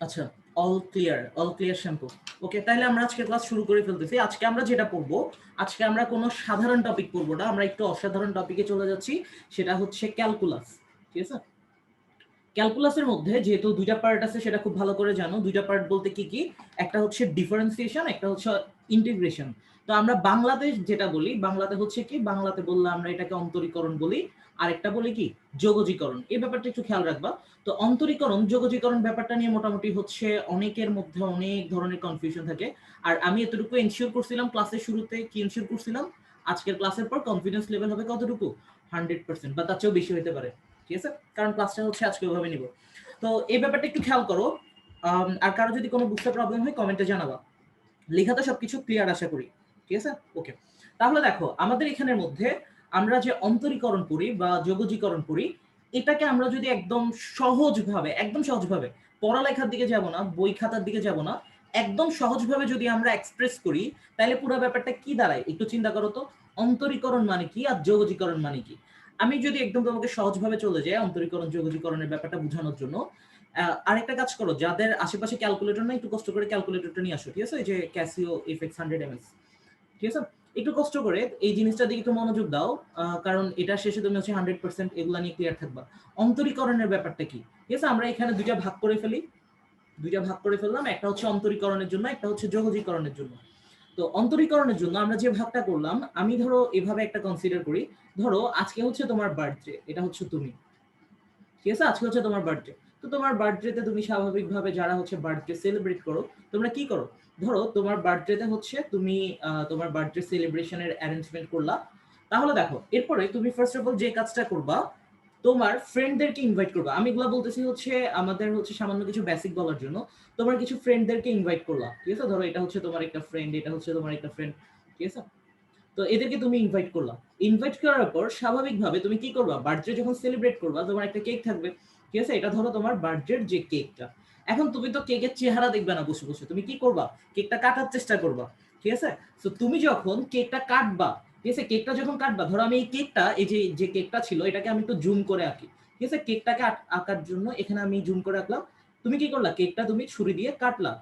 আচ্ছা, all clear shampoo. ওকে, তাহলে আমরা আজকে ক্লাস শুরু করে ফেলতেছি। আজকে আমরা যেটা পড়বো, আজকে আমরা কোনো সাধারণ টপিক পড়বো না, আমরা একটু অসাধারণ টপিকে চলে যাচ্ছি। সেটা হচ্ছে ক্যালকুলাস। ঠিক আছে? ক্যালকুলাসের মধ্যে যেহেতু দুইটা পার্ট আছে সেটা খুব ভালো করে জানো। দুইটা পার্ট বলতে কি কি? একটা হচ্ছে ডিফারেন্সিয়েশন, একটা হচ্ছে ইন্টিগ্রেশন। তো আমরা বাংলাতে যেটা বলি, বাংলাতে হচ্ছে কি, বাংলাতে বললে আমরা এটাকে অন্তরীকরণ বলি, আর একটা বলি কি যোগজীকরণ। এই ব্যাপারটা একটু খেয়াল রাখবা। তো অন্তরীকরণ যোগজীকরণ ব্যাপারটা নিয়ে মোটামুটি হচ্ছে অনেকের মধ্যে অনেক ধরনের কনফিউশন থাকে। আর আমি এতটুকু এনশিওর করছিলাম ক্লাসের শুরুতে, কি এনশিওর করছিলাম, আজকের ক্লাসের পর কনফিডেন্স লেভেল হবে কতটুকু, 100%, বা তার চেয়েও বেশি হতে পারে। ঠিক আছে, কারণ ক্লাসটা হচ্ছে আজকে ওইভাবে নিব। তো এই ব্যাপারটা একটু খেয়াল করো। আর কারো যদি কোনো বুঝতে প্রবলেম হয় কমেন্টে জানাবা। লেখাতে সবকিছু ক্লিয়ার আশা করি। ঠিক আছে, ওকে। তাহলে দেখো, আমাদের এখানের মধ্যে আমরা যে অন্তরীকরণ করি বা যোগজীকরণ করি, এটাকে আমরা যদি একদম সহজভাবে পড়ালেখার দিকে যাব না, বই খাতার দিকে যাব না, একদম সহজভাবে যদি আমরা এক্সপ্রেস করি, তাহলে পুরো ব্যাপারটা কি দাঁড়ায় একটু চিন্তা করো তো। অন্তরীকরণ মানে কি আর যোগজীকরণ মানে কি? আমি যদি একদম তোমাকে সহজভাবে চলে যাই অন্তরীকরণ যোগজীকরণের ব্যাপারটা বোঝানোর জন্য, আরেকটা কাজ করো, যাদের আশেপাশে ক্যালকুলেটর না, একটু কষ্ট করে ক্যালকুলেটরটা নিয়ে আসো। ঠিক আছে, যে ক্যাসিও FX100 MS। ঠিক আছে, একটু কষ্ট করে এই জিনিসটার দিকে একটু মনোযোগ দাও। কারণ এটা শেষে তুমি হচ্ছে 100% এগুলা নিয়ে ক্লিয়ার থাকবা। অন্তরীকরণের ব্যাপারটা কি? ঠিক আছে, আমরা এখানে দুইটা ভাগ করে ফেললাম। একটা হচ্ছে অন্তরীকরণের জন্য, একটা হচ্ছে যোগজীকরণের জন্য। তো অন্তরীকরণের জন্য আমরা যে ভাগটা করলাম, আমি ধরো এভাবে একটা কনসিডার করি। ধরো আজকে হচ্ছে তোমার বার্থডে, এটা হচ্ছে তুমি। ঠিক আছে, আজকে হচ্ছে তোমার বার্থডে। তো তোমার বার্থডেতে তুমি স্বাভাবিকভাবে যারা হচ্ছে বার্থডে সেলিব্রেট করো, তোমরা কি করো? ধরো তোমার বার্থডেতে হচ্ছে তুমি তোমার বার্থডে সেলিব্রেশনের অ্যারেঞ্জমেন্ট করলা। তাহলে দেখো, এরপরে তুমি ফার্স্ট অফ অল যে কাজটা করবা, তোমার ফ্রেন্ডদেরকে ইনভাইট করবা। আমি এগুলা বলতেছি হচ্ছে আমাদের হচ্ছে সামান্য কিছু বেসিক বলার জন্য। তোমার কিছু ফ্রেন্ডদেরকে ইনভাইট করলা। ঠিক আছে, ধরো এটা হচ্ছে তোমার একটা ফ্রেন্ড, এটা হচ্ছে তোমার একটা ফ্রেন্ড। ঠিক আছে, তো এদেরকে তুমি ইনভাইট করলা। ইনভাইট করার পর স্বাভাবিকভাবে তুমি কি করবা, বার্থডে যখন সেলিব্রেট করবা তোমার একটা কেক থাকবে। ঠিক আছে, এটা ধরো তোমার বার্থডের যে কেকটা। এখন তুমি তো কেকের চেহারা দেখবে না বসে বসে, তুমি কি করবা, কেকটা কাটার চেষ্টা করবা। ঠিক আছে, তো তুমি যখন কেকটা কাটবা, ঠিক আছে, কেকটা যখন কাটবা, ধরো আমি এই কেকটা, এই যে যে কেকটা ছিল এটাকে আমি একটু জুম করে আঁকি। ঠিক আছে, কেকটাকে আঁকার জন্য এখানে আমি জুম করে আঁকলাম। তুমি কি করলা, কেকটা তুমি ছুরি দিয়ে কাটলা।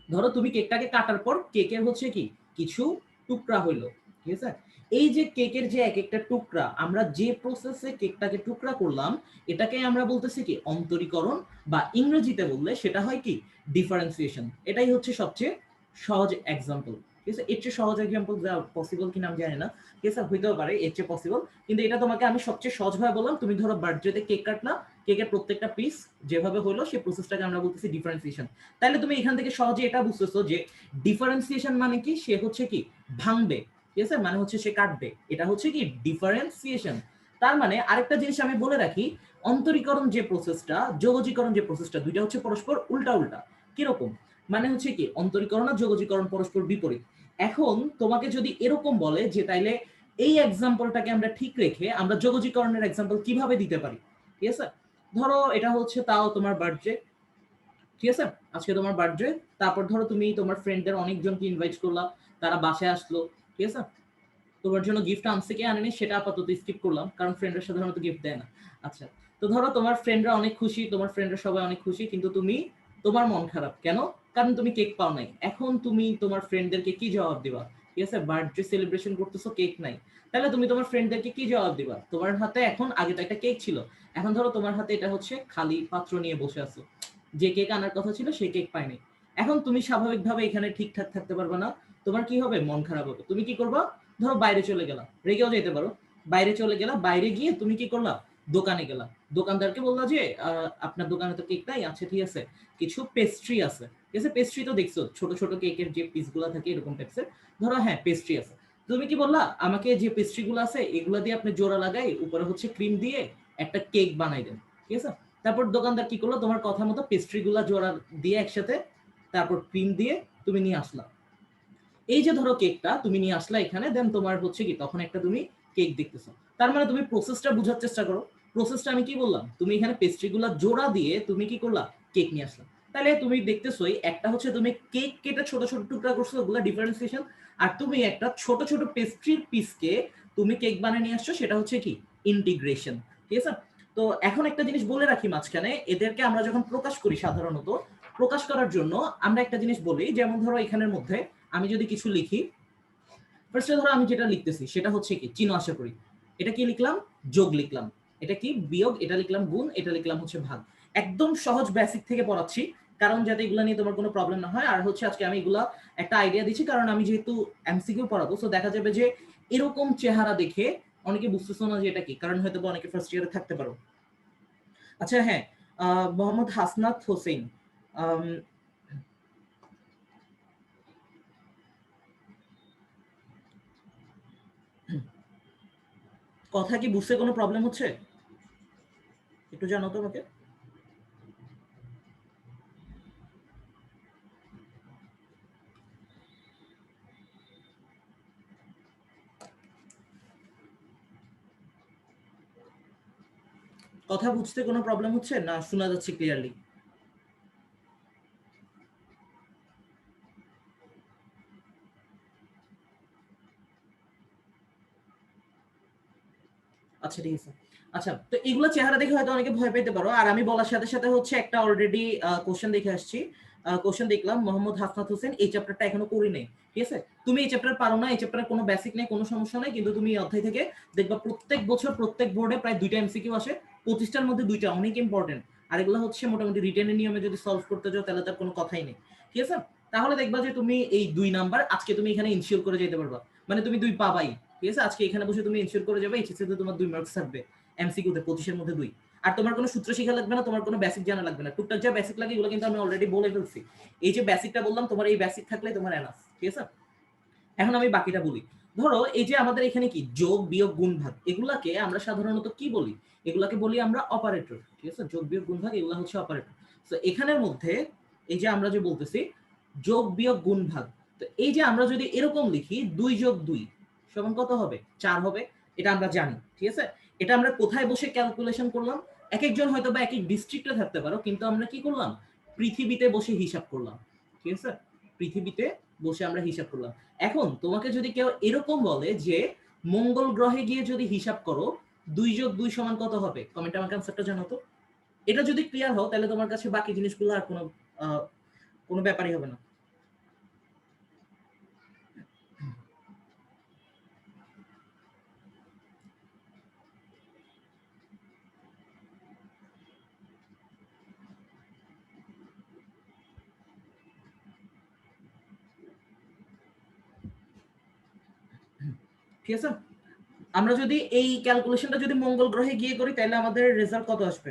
ধরো তুমি কেকটাকে কাটার পর কেকের হচ্ছে কি কিছু টুকরা হইলো। ঠিক আছে, এই যে কেকের যে এক একটা টুকরা, আমরা যে প্রসেসে কেকটাকে টুকরা করলাম, এটাকে আমরা বলতেছি কি অন্তরীকরণ, বা ইংরেজিতে বললে সেটা হয় কি ডিফারেন্সিয়েশন। এটাই হচ্ছে সবচেয়ে সহজ এক্সাম্পল। ঠিক আছে, এর চেয়ে সহজ এক্সাম্পল যা পসিবল কিনা আমি জানি না। ঠিক আছে, হইতেও পারে এর চেয়ে পসিবল, কিন্তু এটা তোমাকে আমি সবচেয়ে সহজভাবে বললাম। তুমি ধরো বার্থডেতে কেক কাটলা, কেকের প্রত্যেকটা পিস যেভাবে হলো সেই প্রসেসটাকে আমরা বলতেছি ডিফারেন্সিয়েশন। তাহলে তুমি এখান থেকে সহজে এটা বুঝতেছো যে ডিফারেন্সিয়েশন মানে কি, সে হচ্ছে কি ভাঙবে। ঠিক আছে, মানে হচ্ছে সে কাটবে, এটা হচ্ছে কি ডিফারেন্সিয়েশন। তার মানে আরেকটা জিনিস আমি বলে রাখি, অন্তরীকরণ যে প্রসেসটা, যোগজীকরণ যে প্রসেসটা, দুইটা হচ্ছে পরস্পর উল্টা উল্টা। কিরকম? মানে হচ্ছে কি অন্তরীকরণ আর যোগজীকরণ পরস্পর বিপরীত। এখন তোমাকে যদি এরকম বলে যে তাইলে এই এক্সাম্পলটাকে আমরা ঠিক রেখে আমরা যোগজীকরণের এক্সাম্পল কিভাবে দিতে পারি। ঠিক আছে, ধরো এটা হচ্ছে তাও তোমার বার্থডে। ঠিক আছে, আজকে তোমার বার্থডে। তারপর ধরো তুমি তোমার ফ্রেন্ডদের অনেকজনকে ইনভাইট করলা, তারা বাসায় আসলো। ঠিক আছে, তোমার জন্য গিফট আনছে কে আনেনি সেটা আপাতত স্কিপ করলাম, কারণ ফ্রেন্ডরা সাধারণত গিফট দেয় না। আচ্ছা, তো ধরো তোমার ফ্রেন্ডরা অনেক খুশি, তোমার ফ্রেন্ডরা সবাই অনেক খুশি, কিন্তু তুমি, তোমার মন খারাপ কেন? কারণ তুমি কেক পাও নাই। এখন তুমি তোমার ফ্রেন্ডদেরকে কি জবাব দিবা? ঠিক আছে, বার্থডে সেলিব্রেশন করতেছো, কেক নাই। তাহলে তুমি তোমার ফ্রেন্ডদেরকে কি জবাব দিবা? তোমার হাতে এখন, আগে তো একটা কেক ছিল, এখন ধরো তোমার হাতে এটা হচ্ছে খালি পাত্র নিয়ে বসে আছো, যে কেক আনার কথা ছিল সেই কেক পায়নি। এখন তুমি স্বাভাবিকভাবে এখানে ঠিকঠাক থাকতে পারবে না, তোমার কি হবে, মন খারাপ হবে। তুমি কি করবা? ধরো বাইরে চলে গেলাম, রেগেও যেতে পারো। বাইরে চলে গেলাম, বাইরে গিয়ে তুমি কি করলা, দোকানে গেলাম, দোকানদারকে বললা যে আপনার দোকানে তো কেক নাই, আচ্ছা ঠিক আছে, কিছু পেস্ট্রি আছে। ঠিক আছে, পেস্ট্রি তো দেখছো ছোট ছোট কেকের যে পিসগুলো থাকে এরকম টাইপসের, ধরো হ্যাঁ পেস্ট্রি আছে। তুমি কি বললা, আমাকে যে পেস্ট্রি গুলো আছে এগুলো দিয়ে আপনি জোড়া লাগাই, উপরে হচ্ছে ক্রিম দিয়ে একটা কেক বানাই দেন। ঠিক আছে, তারপর দোকানদার কি করলো, তোমার কথা মতো পেস্ট্রি গুলা জোড়া দিয়ে একসাথে, তারপর ক্রিম দিয়ে তুমি নিয়ে আসলা। এই যে ধরো কেকটা তুমি নিয়ে আসলা এখানে, দেন তোমার হচ্ছে কি তখন একটা তুমি কেক দেখতেছো। তার মানে তুমি প্রসেসটা বোঝার চেষ্টা করো। প্রসেসটা আমি কি বললাম, তুমি এখানে পেস্ট্রিগুলা জোড়া দিয়ে তুমি কি করলা, কেক নিয়ে আসলা। তাহলে তুমি দেখতেছোই, একটা হচ্ছে তুমি কেক কেটে ছোট ছোট টুকরা করছো, ওগুলা ডিফারেন্সিয়েশন। আর তুমি একটা ছোট ছোট পেস্ট্রির পিসকে তুমি কেক বানিয়ে নিয়ে আসছো, সেটা হচ্ছে কি ইন্টিগ্রেশন। ঠিক আছে, তো এখন একটা জিনিস বলে রাখি মাঝখানে, এদেরকে আমরা যখন প্রকাশ করি সাধারণত, প্রকাশ করার জন্য আমরা একটা জিনিস বলি, যেমন ধরো এখানের মধ্যে আমি যদি কিছু লিখি, ফার্স্টে ধরো আমি যেটা লিখতেছি সেটা হচ্ছে কি, চিনো আশা করি, এটা কি লিখলাম, যোগ লিখলাম, এটা কি বিয়োগ, এটা লিখলাম গুণ, এটা লিখলাম হচ্ছে ভাগ। একদম সহজ বেসিক থেকে পড়াচ্ছি, কারণ যাতে এগুলা নিয়ে তোমার কোনো প্রবলেম না হয়। আর হচ্ছে আজকে আমি এগুলা একটা আইডিয়া দিচ্ছি, কারণ আমি যেহেতু এমসিকিউ পড়াবো, তো দেখা যাবে যে এরকম চেহারা দেখে অনেকে বুঝতেছো না যে এটা কি, কারণ হয়তো অনেকে ফার্স্ট ইয়ারে থাকতে পারো। আচ্ছা হ্যাঁ, মোহাম্মদ হাসনাত হোসেন, কথা কি বুঝতে কোনো প্রবলেম হচ্ছে? একটু জানো তো আমাকে। কথা বুঝতে কোনো প্রবলেম হচ্ছে না, শোনা যাচ্ছে ক্লিয়ারলি? আচ্ছা ঠিক আছে। আচ্ছা, তো এগুলো চেহারা দেখে হয়তো অনেকে ভয় পেতে পারো, আর আমি বলার সাথে সাথে হচ্ছে একটা অলরেডি কোশ্চেন দেখে আসছি। কোশ্চেন দেখলাম মোহাম্মদ হাসনাত হোসেন এই চ্যাপ্টারটা এখনো করি নাই, ঠিক আছে? তুমি এই চ্যাপ্টার পারো না, এই চ্যাপ্টারে কোনো বেসিক নেই, কোনো সমস্যা নেই, কিন্তু তুমি এই অধ্যায় থেকে দেখবা প্রত্যেক বছর প্রত্যেক বোর্ডে প্রায় 2টা এমসিকিউ আসে, 25টার মধ্যে 2টা অনেক ইম্পর্টেন্ট। আর এগুলো হচ্ছে মোটামুটি রিটেনের নিয়মে যদি সলভ করতে যাও তাহলে তার কোনো কথাই নেই, ঠিক আছে? তাহলে দেখবা যে তুমি এই 2 নাম্বার আজকে তুমি এখানে ইনশিওর করে যেতে পারবা, মানে তুমি 2 পাবাই, ঠিক আছে? আজকে এখানে বসে তুমি ইনশিওর করে যাবে, এইচএসসি তে তোমার 2 মার্কস থাকবে এমসিকিউ তে, 25 এর মধ্যে 2। আর তোমার কোনো সূত্র শেখা লাগবে না, তোমার কোনো বেসিক জানা লাগবে না, টুকটাক যা বেসিক লাগে এগুলো কিন্তু আমি অলরেডি বলে ফেলছি। এই যে বেসিকটা বললাম, তোমার এই বেসিক থাকলে তোমার এনাফ, ঠিক আছে? এখন আমি বাকিটা বলি। ধরো এই যে আমাদের এখানে কি যোগ বিয়োগ গুণ ভাগ, এগুলাকে আমরা সাধারণত কি বলি? এগুলাকে বলি আমরা অপারেটর, ঠিক আছে? যোগ বিয়োগ গুণ ভাগ এগুলা হচ্ছে অপারেটর। তো এখানের মধ্যে এই যে আমরা যে বলতেছি যোগ বিয়োগ গুণ ভাগ, তো এই যে আমরা যদি এরকম লিখি 2 যোগ 2 সমান কত হবে? 4 হবে, এটা আমরা জানি, ঠিক আছে? এটা আমরা কোথায় বসে ক্যালকুলেশন করলাম? এক একজন হয়তো বা এক এক ডিস্ট্রিক্টে থাকতে পারো, কিন্তু আমরা কি করলাম? পৃথিবীতে বসে হিসাব করলাম, ঠিক আছে? পৃথিবীতে বসে আমরা হিসাব করলাম। এখন তোমাকে যদি কেউ এরকম বলে যে মঙ্গল গ্রহে গিয়ে যদি হিসাব করো 2 যোগ 2 সমান কত হবে, কমেন্টে আমাকে আনসারটা জানাও তো। এটা যদি ক্লিয়ার হও তাহলে তোমার কাছে বাকি জিনিসগুলো আর কোনো ব্যাপারই হবে না। ঠিক আছে, আমরা যদি এই ক্যালকুলেশনটা যদি মঙ্গল গ্রহে গিয়ে করি তাহলে আমাদের রেজাল্ট কত আসবে?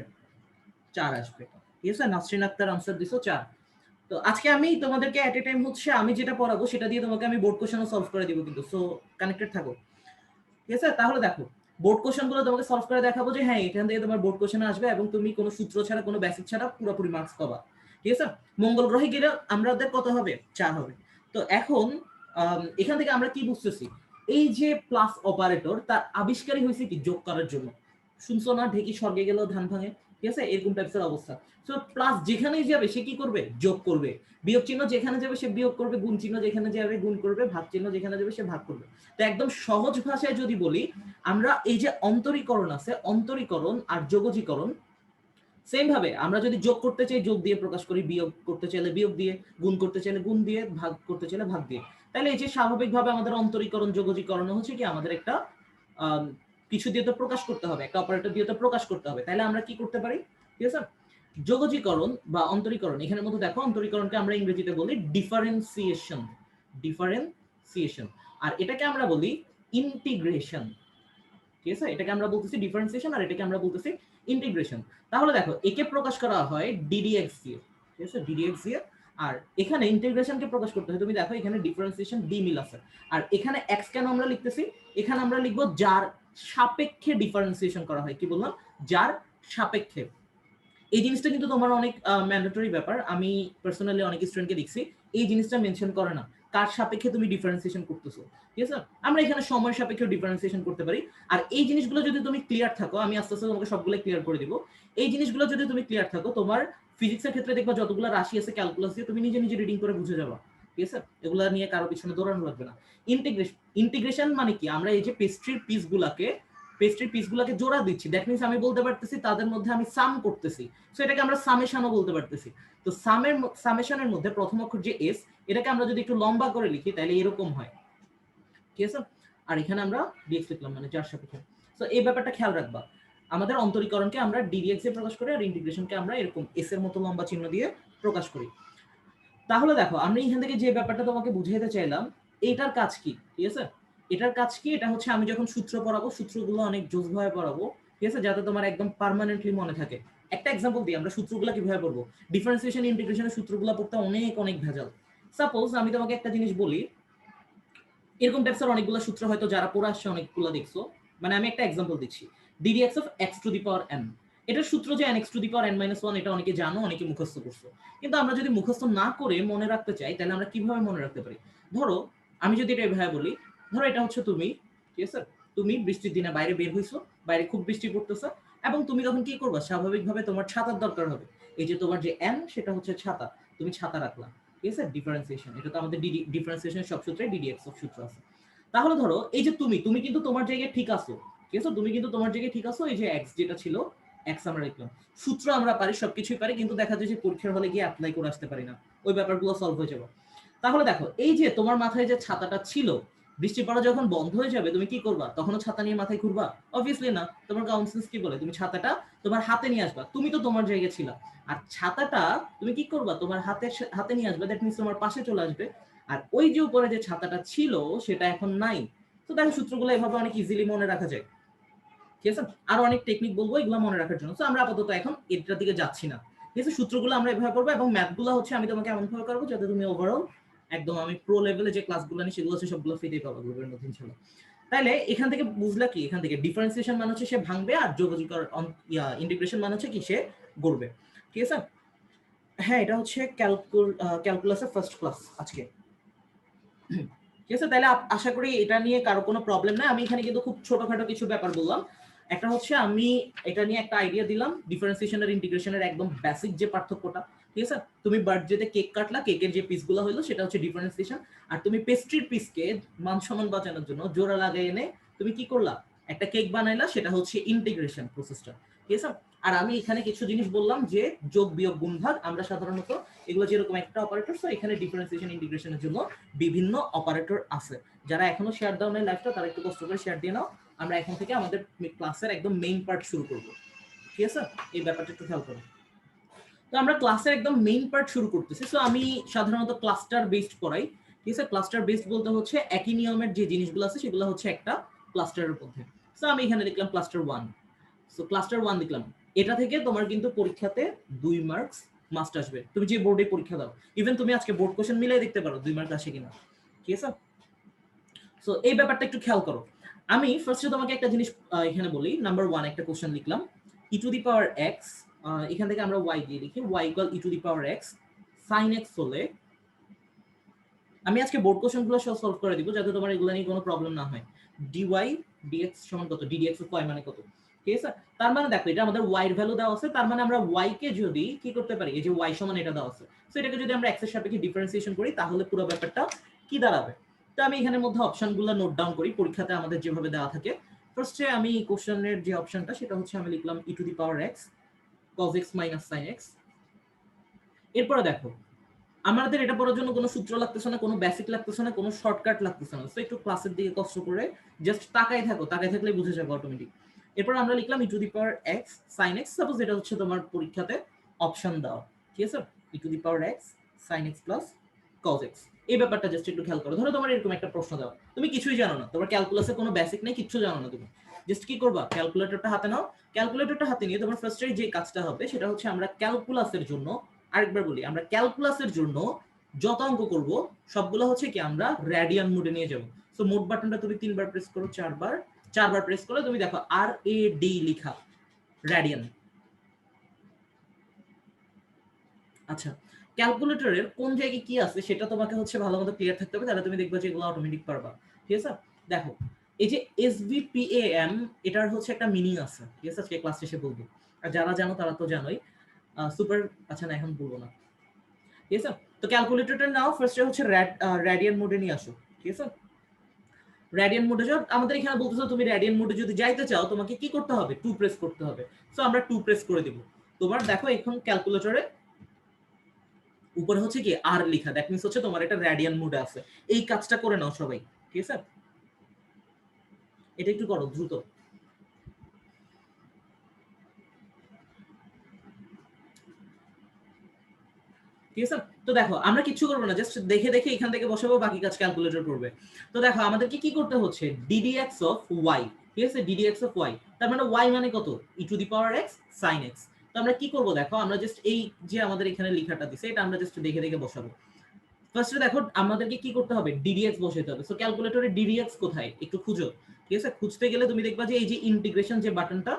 4 আসবে, ঠিক আছে? নাসরিন আক্তার আনসার দিছো 4। তো আজকে আমি তোমাদেরকে এট এ টাইম হচ্ছে আমি যেটা পড়াবো সেটা দিয়ে তোমাকে আমি বোর্ড কোশ্চেনও সলভ করে দিব কিন্তু, সো কানেক্টেড থাকো, ঠিক আছে? তাহলে দেখো বোর্ড কোশ্চেন গুলো তোমাকে সলভ করে দেখাবো যে হ্যাঁ এখান থেকে তোমার বোর্ড কোশ্চেন আসবে এবং তুমি কোনো সূত্র ছাড়া কোনো বেসিক ছাড়া পুরোপুরি মার্কস পাবা, ঠিক আছে? মঙ্গল গ্রহে গেলে আমাদের কত হবে? 4 হবে। তো এখন এখান থেকে আমরা কি বুঝতেছি? এই যে প্লাস অপারেটর তার আবিষ্কারই হয়েছে কি যোগ করার জন্য। শুনছো না, ঢেকি স্বর্গে গেলেও ধান ভাঙে, ঠিক আছে? এরকম টাইপের অবস্থা। তো প্লাস যেখানেই যাবে সে কি করবে? যোগ করবে। বিয়োগ চিহ্ন যেখানে যাবে সে বিয়োগ করবে, গুণ চিহ্ন যেখানে যাবে গুণ করবে, ভাগ চিহ্ন যেখানে যাবে সে ভাগ করবে। তো একদম সহজ ভাষায় যদি বলি, আমরা এই যে অন্তরীকরণ আছে, অন্তরীকরণ আর যোগজীকরণ, সেম ভাবে আমরা যদি যোগ করতে চাই যোগ দিয়ে প্রকাশ করি, বিয়োগ করতে চাইলে বিয়োগ দিয়ে, গুণ করতে চাইলে গুণ দিয়ে, ভাগ করতে চাইলে ভাগ দিয়ে। তাহলে এই যে স্বাভাবিকভাবে আমাদের অন্তরীকরণ যোগজীকরণ হচ্ছে কি, আমাদের একটা কিছু দিয়ে তো প্রকাশ করতে হবে, একটা অপারেটর দিয়ে তো প্রকাশ করতে হবে, তাহলে আমরা কি করতে পারি? ঠিক আছে, যোগজীকরণ বা অন্তরীকরণ, এখানের মধ্যে দেখো অন্তরীকরণকে আমরা ইংরেজিতে বলি ডিফারেন্সিয়েশন, ডিফারেন্সিয়েশন। আর এটাকে আমরা বলি ইন্টিগ্রেশন, ঠিক আছে? এটাকে আমরা বলতেছি ডিফারেন্সিয়েশন আর এটাকে আমরা বলতেছি ইন্টিগ্রেশন। তাহলে দেখো একে প্রকাশ করা হয় ডিডিএক্স দিয়ে, ঠিক আছে? ডিডিএক্স দিয়ে। আর এখানে ইন্টিগ্রেশনকে প্রকাশ করতে হয়, তুমি দেখো এখানে ডিফারেন্সিয়েশন ডি মিল আছে। আর এখানে এক্স কেন আমরা লিখতেছি? এখানে আমরা লিখবো যার সাপেক্ষে ডিফারেন্সিয়েশন করা হয়। কি বললাম? যার সাপেক্ষে। এই জিনিসটা কিন্তু তোমার অনেক ম্যান্ডেটরি ব্যাপার, আমি পার্সোনালি অনেক স্টুডেন্টকে দেখছি এই জিনিসটা মেনশন করে না, কার সাপেক্ষে তুমি ডিফারেন্সিয়েশন করতেছো, ঠিক আছে? আমরা এখানে সময় সাপেক্ষে ডিফারেন্সিয়েশন করতে পারি। আর এই জিনিসগুলো যদি তুমি ক্লিয়ার থাকো, আমি আস্তে আস্তে তোমাকে সবগুলো ক্লিয়ার করে দিব। এই জিনিসগুলো যদি তুমি ক্লিয়ার থাকো, তোমার ফিজিক্সের ক্ষেত্রে দেখবা যতগুলো রাশি আছে ক্যালকুলাস দিয়ে তুমি নিজে নিজে রিডিং করে বুঝে যাবা, ঠিক আছে? এগুলা নিয়ে কারো পিছনে দৌড়ানো লাগবে না। ইন্টিগ্রেশন, ইন্টিগ্রেশন মানে কি? আমরা এই যে পেস্ট্রির পিসগুলাকে পেস্ট্রির পিসগুলোকে জোড়া দিচ্ছি, দ্যাট মিন্স আমি বলতে পারতেছি তাদের মধ্যে আমি সাম করতেছি, সো এটাকে আমরা সামেশনও বলতে পারতেছি। তো সামেশনের মধ্যে প্রথম অক্ষর যে এস, এটাকে আমরা যদি একটু লম্বা করে লিখি তাহলে এরকম হয়, ঠিক আছে। আর এখানে আমরা ডিএক্স লিখলাম, মানে যার সাপেক্ষে। সো এই ব্যাপারটা খেয়াল রাখবা, আমাদের অন্তরীকরণকে আমরা ডিডিএক্স দিয়ে প্রকাশ করি আর ইন্টিগ্রেশনকে আমরা এরকম এস এর মতো লম্বা চিহ্ন দিয়ে প্রকাশ করি। তাহলে দেখো আমি এখান থেকে যে ব্যাপারটা তোমাকে বুঝাইতে চাইলাম, এইটার কাজ কি, ঠিক আছে। এটার কাজ কি, এটা হচ্ছে আমি যখন সূত্র পড়াবো সূত্রগুলো অনেক জোসভাবে পড়াবো, ঠিক আছে, যাতে তোমার একদম পার্মানেন্টলি মনে থাকে। একটা এক্সাম্পল দিই, আমরা সূত্রগুলো কিভাবে পড়বো। ডিফারেন্সিয়েশন ইন্টিগ্রেশনের সূত্রগুলো পড়তে অনেক অনেক ভেজাল। সাপোজ আমি তোমাকে একটা জিনিস বলি, এরকম টাইপসের অনেকগুলো সূত্র হয়তো যারা পড়ে আসছে অনেকগুলো দেখছো, মানে আমি একটা এক্সাম্পল দিচ্ছি, ddx of x two the power n, এটার সূত্র যে nx two the power n - 1, এটা অনেকে জানো, অনেকে মুখস্থ করছো। কিন্তু আমরা যদি মুখস্থ না করে মনে রাখতে চাই তাহলে আমরা কিভাবে মনে রাখতে পারি। ধরো আমি যদি এটা এভাবে বলি, ধরো এটা হচ্ছে তুমি, ঠিক আছে, তুমি বৃষ্টির দিনে বাইরে বের হইছো, বাইরে খুব বৃষ্টি পড়তেছে, এবং তুমি তখন কি করবা, স্বাভাবিকভাবে তোমার ছাতার দরকার হবে। এই যে তোমার যে n, সেটা হচ্ছে ছাতা, তুমি ছাতা রাখলা, ঠিক আছে। ডিফারেন্সিয়েশন, এটা তো আমাদের ডিফারেন্সিয়েশনের সব সূত্রে ডিডিএক্স অফ সূত্র আছে। তাহলে ধরো এই যে তুমি কিন্তু তোমার জায়গায় ঠিক আছো, ঠিক আছে, তুমি কিন্তু তোমার জায়গায় ঠিক আছো, এই যে এক্স যেটা ছিল, এক্স আমরা লিখলাম, সূত্র আমরা পারি, সবকিছুই পারি, কিন্তু দেখা যায় যে পরীক্ষার হলে গিয়ে অ্যাপ্লাই করে আসতে পারি না, ওই ব্যাপারগুলো সলভ হয়ে যাবে। তাহলে দেখো এই যে তোমার মাথায় যে ছাতাটা ছিল, বৃষ্টি পড়া যখন বন্ধ হয়ে যাবে তুমি কি করবা, তখনও ছাতা নিয়ে মাথায় ঘুরবা? অবভিয়াসলি না। তোমার কাউন্সিলস কি বলে, তুমি ছাতাটা তোমার হাতে নিয়ে আসবা, তুমি তো তোমার জায়গায় ছিলা। আর ছাতাটা তুমি কি করবা, তোমার হাতে নিয়ে আসবে, দ্যাট মিন্স তোমার পাশে চলে আসবে। আর ওই যে উপরে যে ছাতাটা ছিল সেটা এখন নাই। তো দেখো সূত্রগুলো এভাবে অনেক ইজিলি মনে রাখা যায়, ঠিক আছে। আরো অনেক টেকনিক বলবো এগুলো মনে রাখার জন্য, তো আমরা আপাতত এখন এটার দিকে যাচ্ছি না, ঠিক আছে। সূত্রগুলো আমরা এভাবে করবো, এবং ম্যাথগুলো হচ্ছে আমি তোমাকে এমন ভাবে করবো যাতে তুমি ওভারঅল একদম আমি প্রো লেভেলে যে ক্লাসগুলো নিই সেগুলো হচ্ছে সবগুলো ফ্রিতেই পাবো গ্রুপের মধ্যে ইনশাআল্লাহ। তাহলে এখান থেকে বুঝলা কি, এখান থেকে ডিফারেন্সিয়েশন মানে হচ্ছে সে ভাঙবে, আর যোগাযোগ ইন্টিগ্রেশন মানে হচ্ছে কি সে গড়বে, ঠিক আছে। হ্যাঁ, এটা হচ্ছে ক্যালকুলাসের ফার্স্ট ক্লাস আজকে, ঠিক আছে। তাহলে আশা করি এটা নিয়ে কারো কোনো প্রবলেম নাই। আমি এখানে কিন্তু খুব ছোটখাটো কিছু ব্যাপার বললাম। একটা হচ্ছে আমি এটা নিয়ে একটা আইডিয়া দিলাম, ডিফারেন্সিয়েশন আর ইন্টিগ্রেশনের একদম বেসিক যে পার্থক্যটা, ঠিক আছে। তুমি বার্থডেতে কেক কাটলা, কেকের যে পিসগুলো হলো সেটা হচ্ছে ডিফারেন্সিয়েশন, আর তুমি পেস্ট্রির পিসকে মান সমান বাঁচানোর জন্য জোড়া লাগিয়ে এনে তুমি কি করলা, একটা কেক বানাইলা, সেটা হচ্ছে ইন্টিগ্রেশন প্রসেসটা, ঠিক আছে। আর আমি এখানে কিছু জিনিস বললাম যে যোগ বিয়োগ গুণ ভাগ, আমরা সাধারণত এগুলো যেরকম একটা অপারেটর, তো এখানে ডিফারেন্সিয়েশন ইন্টিগ্রেশনের জন্য বিভিন্ন অপারেটর আছে। যারা এখনো শেয়ার দাও নাই লাইভটা, তারা একটু কষ্ট করে শেয়ার দিয়ে নাও। আমরা এখন থেকে আমাদের ক্লাসের একদম মেইন পার্ট শুরু করব, ঠিক আছে। এই ব্যাপারটা একটু খেয়াল করো। তো আমরা ক্লাসের একদম মেইন পার্ট শুরু করতেছি। সো আমি সাধারণত ক্লাস্টার বেসড পড়াই, ঠিক আছে। ক্লাস্টার বেসড বলতে হচ্ছে একই নিয়মের যে জিনিসগুলো আছে সেগুলো হচ্ছে একটা ক্লাস্টারের মধ্যে। সো আমি এখানে লিখলাম ক্লাস্টার 1, সো ক্লাস্টার 1 লিখলাম। এটা থেকে তোমার কিন্তু পরীক্ষাতে 2 মার্কস মাস্ট আসবে, তুমি যে বোর্ডে পরীক্ষা দাও। ইভেন তুমি আজকে বোর্ড কোশ্চেন মিলাই দেখতে পারো 2 মার্ক আসে কিনা, ঠিক আছে। সো এই ব্যাপারটা একটু খেয়াল করো। আমি ফার্স্টে তোমাকে একটা জিনিস এখানে বলি, নাম্বার 1 একটা কোশ্চেন লিখলাম, e to the power x, এখান থেকে আমরা y দিয়ে লিখি, y equal e to the power x sin x হলে, আমি আজকে বোর্ড কোশ্চেনগুলো সব সলভ করে দিব যাতে তোমার এগুলো নিয়ে কোনো প্রবলেম না হয়। dy dx সমান কত, ddx অফ y মানে কত, ঠিক আছে। তার মানে দেখো এটা আমাদের y এর ভ্যালু দেওয়া আছে, তার মানে আমরা y কে যদি কি করতে পারি, এই যে y সমান এটা দেওয়া আছে, সো এটাকে যদি আমরা x এর সাপেক্ষে ডিফারেন্সিয়েশন করি তাহলে পুরো ব্যাপারটা কি দাঁড়াবে। তো আমি এখানের মধ্যে অপশনগুলো নোট ডাউন করি, পরীক্ষাতে আমাদের যেভাবে দেওয়া থাকে। ফার্স্টে আমি কোশ্চেনের যে অপশনটা সেটা হচ্ছে আমি লিখলাম e to the power x cos x minus sin x। এরপরে দেখো আমাদের এটা পড়ার জন্য কোনো সূত্র লাগতেছে না, কোনো বেসিক লাগতেছে না, কোনো শর্টকাট লাগতেছে না। সো একটু ক্লাসের দিকে কষ্ট করে জাস্ট তাকাই থাকো, তাকাই থাকলেই বুঝে যাবে অটোমেটিক। এরপর আমরা লিখলাম e to the power x sine x, suppose এটা হচ্ছে তোমার পরীক্ষাতে অপশন দেওয়া, ঠিক আছে। E to the power x sine x plus cos x, এই ব্যাপারটা জাস্ট একটু খেয়াল করো। ধরো তোমার এরকম একটা প্রশ্ন দাও, তুমি কিছুই জানো না, তোমার ক্যালকুলাসে কোনো বেসিক নেই, কিচ্ছু জানো না, তুমি জাস্ট কি করবা, ক্যালকুলেটরটা হাতে নাও। ক্যালকুলেটরটা হাতে নিয়ে তোমার ফার্স্টে যে কাজটা হবে সেটা হচ্ছে আমরা ক্যালকুলাসের জন্য, আরেকবার বলি, আমরা ক্যালকুলাসের জন্য যত অঙ্ক করব সবগুলো হচ্ছে কি আমরা রেডিয়ান মোডে নিয়ে যাব। সো মোড বাটনটা তুমি 3 বার প্রেস করো, 4বার প্রেস করলে তুমি দেখো RAD লেখা, রেডিয়ান। আচ্ছা, ক্যালকুলেটরের কোন জায়গায় কি আছে সেটা তোমাকে হচ্ছে ভালো মতো ক্লিয়ার থাকতে হবে, তাহলে তুমি দেখবে যে এগুলো অটোমেটিক পারবা, ঠিক আছে। দেখো এই যে SVPAM, এটার হচ্ছে একটা মিনিং আছে, ঠিক আছে, আজকে ক্লাস শেষে বলবো। আর যারা জানো তারা তো জানোই। সুপার, আচ্ছা না এখন বলবো না, ঠিক আছে। তো ক্যালকুলেটরটা নাও, ফার্স্টে হচ্ছে রেডিয়ান মোডে নিয়ে আসো, ঠিক আছে। রেডিয়ান মোডে যাও, আমাদের এখানে বলতেছো তুমি রেডিয়ান মোডে যদি যাইতে চাও তোমাকে কি করতে হবে, 2 প্রেস করতে হবে। সো আমরা 2 প্রেস করে দেব। তোমার দেখো এখন ক্যালকুলেটরে উপরে হচ্ছে কি আর লেখা, দ্যাট মিন্স হচ্ছে তোমার এটা রেডিয়ান মোডে আছে। এই কাজটা করে নাও সবাই, ঠিক আছে? এটা একটু করো দ্রুত। ঠিক আছে, তো দেখো আমরা কিছু করবো না, জাস্ট দেখে দেখে এখান থেকে বসাবো, বাকি কাজ ক্যালকুলেটর করবে। তো দেখো আমাদেরকে কি করতে হচ্ছে, ddx অফ y, ঠিক আছে, ddx অফ y, তার মানে y মানে কত, e to the power x sin x। তো আমরা কি করব দেখো, আমরা জাস্ট এই যে আমাদের এখানে লেখাটা দিছে এটা আমরা জাস্ট দেখে দেখে বসাবো। ফার্স্টে দেখো আমাদেরকে কি করতে হবে, ddx বসাতে হবে। সো ক্যালকুলেটরে ddx কোথায় একটু খুঁজো, ঠিক আছে? খুঁজতে গেলে তুমি দেখবা যে এই যে ইন্টিগ্রেশন যে বাটনটা,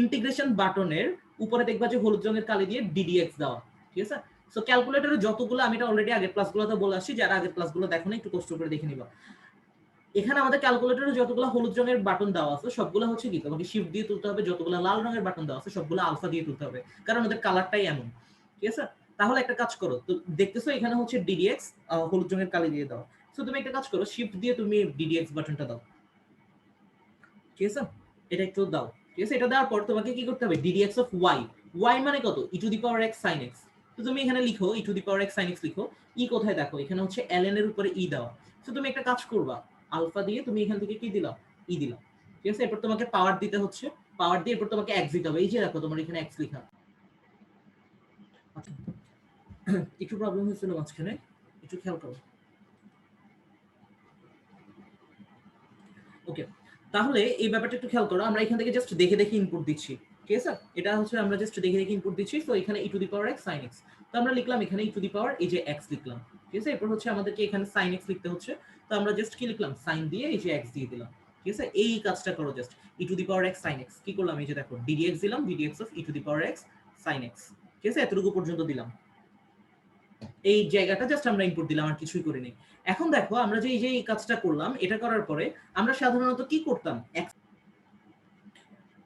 ইন্টিগ্রেশন বাটনের উপরে দেখবা যে হলুদ রঙের কালি দিয়ে ddx দেওয়া, ঠিক আছে? সো ক্যালকুলেটরে যতগুলো, আমি এটা অলরেডি আগের ক্লাসগুলোতে বলে আসছি, যারা আগের ক্লাসগুলো দেখো না একটু কষ্ট করে দেখে নিবা। এখানে আমাদের ক্যালকুলেটরে যতগুলো হলুদ রঙের বাটন দেওয়া আছে সবগুলো হচ্ছে কি তোমাকে শিফট দিয়ে তুলতে হবে, যতগুলো লাল রঙের বাটন দেওয়া আছে সবগুলো আলফা দিয়ে তুলতে হবে, কারণ ওদের কালারটাই এমন, ঠিক আছে? তাহলে একটা কাজ করো, তো দেখতেছো এখানে হচ্ছে ddx হলুদ রঙের কালি দিয়ে দাও। সো তুমি একটা কাজ করো, শিফট দিয়ে তুমি ddx বাটনটা দাও, ঠিক আছে? এটা একটু দাও, ঠিক আছে? এটা দেওয়ার পর তোমাকে কি করতে হবে, ddx অফ y, y মানে কত, e to the power x sin x। তো তুমি এখানে লিখো e to the power x sin x লিখো। ই কোথায় দেখো, এখানে হচ্ছে ln এর উপরে ই দেওয়া। সো তুমি একটা কাজ করবা, আলফা দিয়ে তুমি এখান থেকে কি দিলা, ই দিলা, ঠিক আছে? এরপর তোমাকে পাওয়ার দিতে হচ্ছে, পাওয়ার দিয়ে এরপর তোমাকে x দিতে হবে। এই যে দেখো তোমার এখানে x লেখা। আচ্ছা, একটু প্রবলেম হয়েছিল মাঝখানে, একটু খেয়াল করো। ওকে, তাহলে এই ব্যাপারটা একটু খেয়াল করো, আমরা এখান থেকে জাস্ট দেখে দেখে ইনপুট দিচ্ছি, ঠিক আছে? এটা হচ্ছে আমরা জাস্ট দেখে দেখে ইনপুট দিচ্ছি। তো এখানে e to the power x sin x, তো আমরা লিখলাম এখানে e টু দি পাওয়ার এই যে x লিখলাম, ঠিক আছে? এরপর হচ্ছে আমাদেরকে এখানে sin x লিখতে হচ্ছে, তো আমরা জাস্ট কি লিখলাম, sin দিয়ে এই যে x দিয়ে দিলাম, ঠিক আছে? এই কাজটা করো, just e to the power x sin x কি করলাম, এই যে দেখো ddx দিলাম, ddx of e to the power x sin x, ঠিক আছে? এতটুকু পর্যন্ত দিলাম, এই জায়গাটা জাস্ট আমরা ইনপুট দিলাম, আর কিছুই করিনি। এখন দেখো আমরা যে এই যে এই কাজটা করলাম, এটা করার পরে আমরা সাধারণত কি করতাম,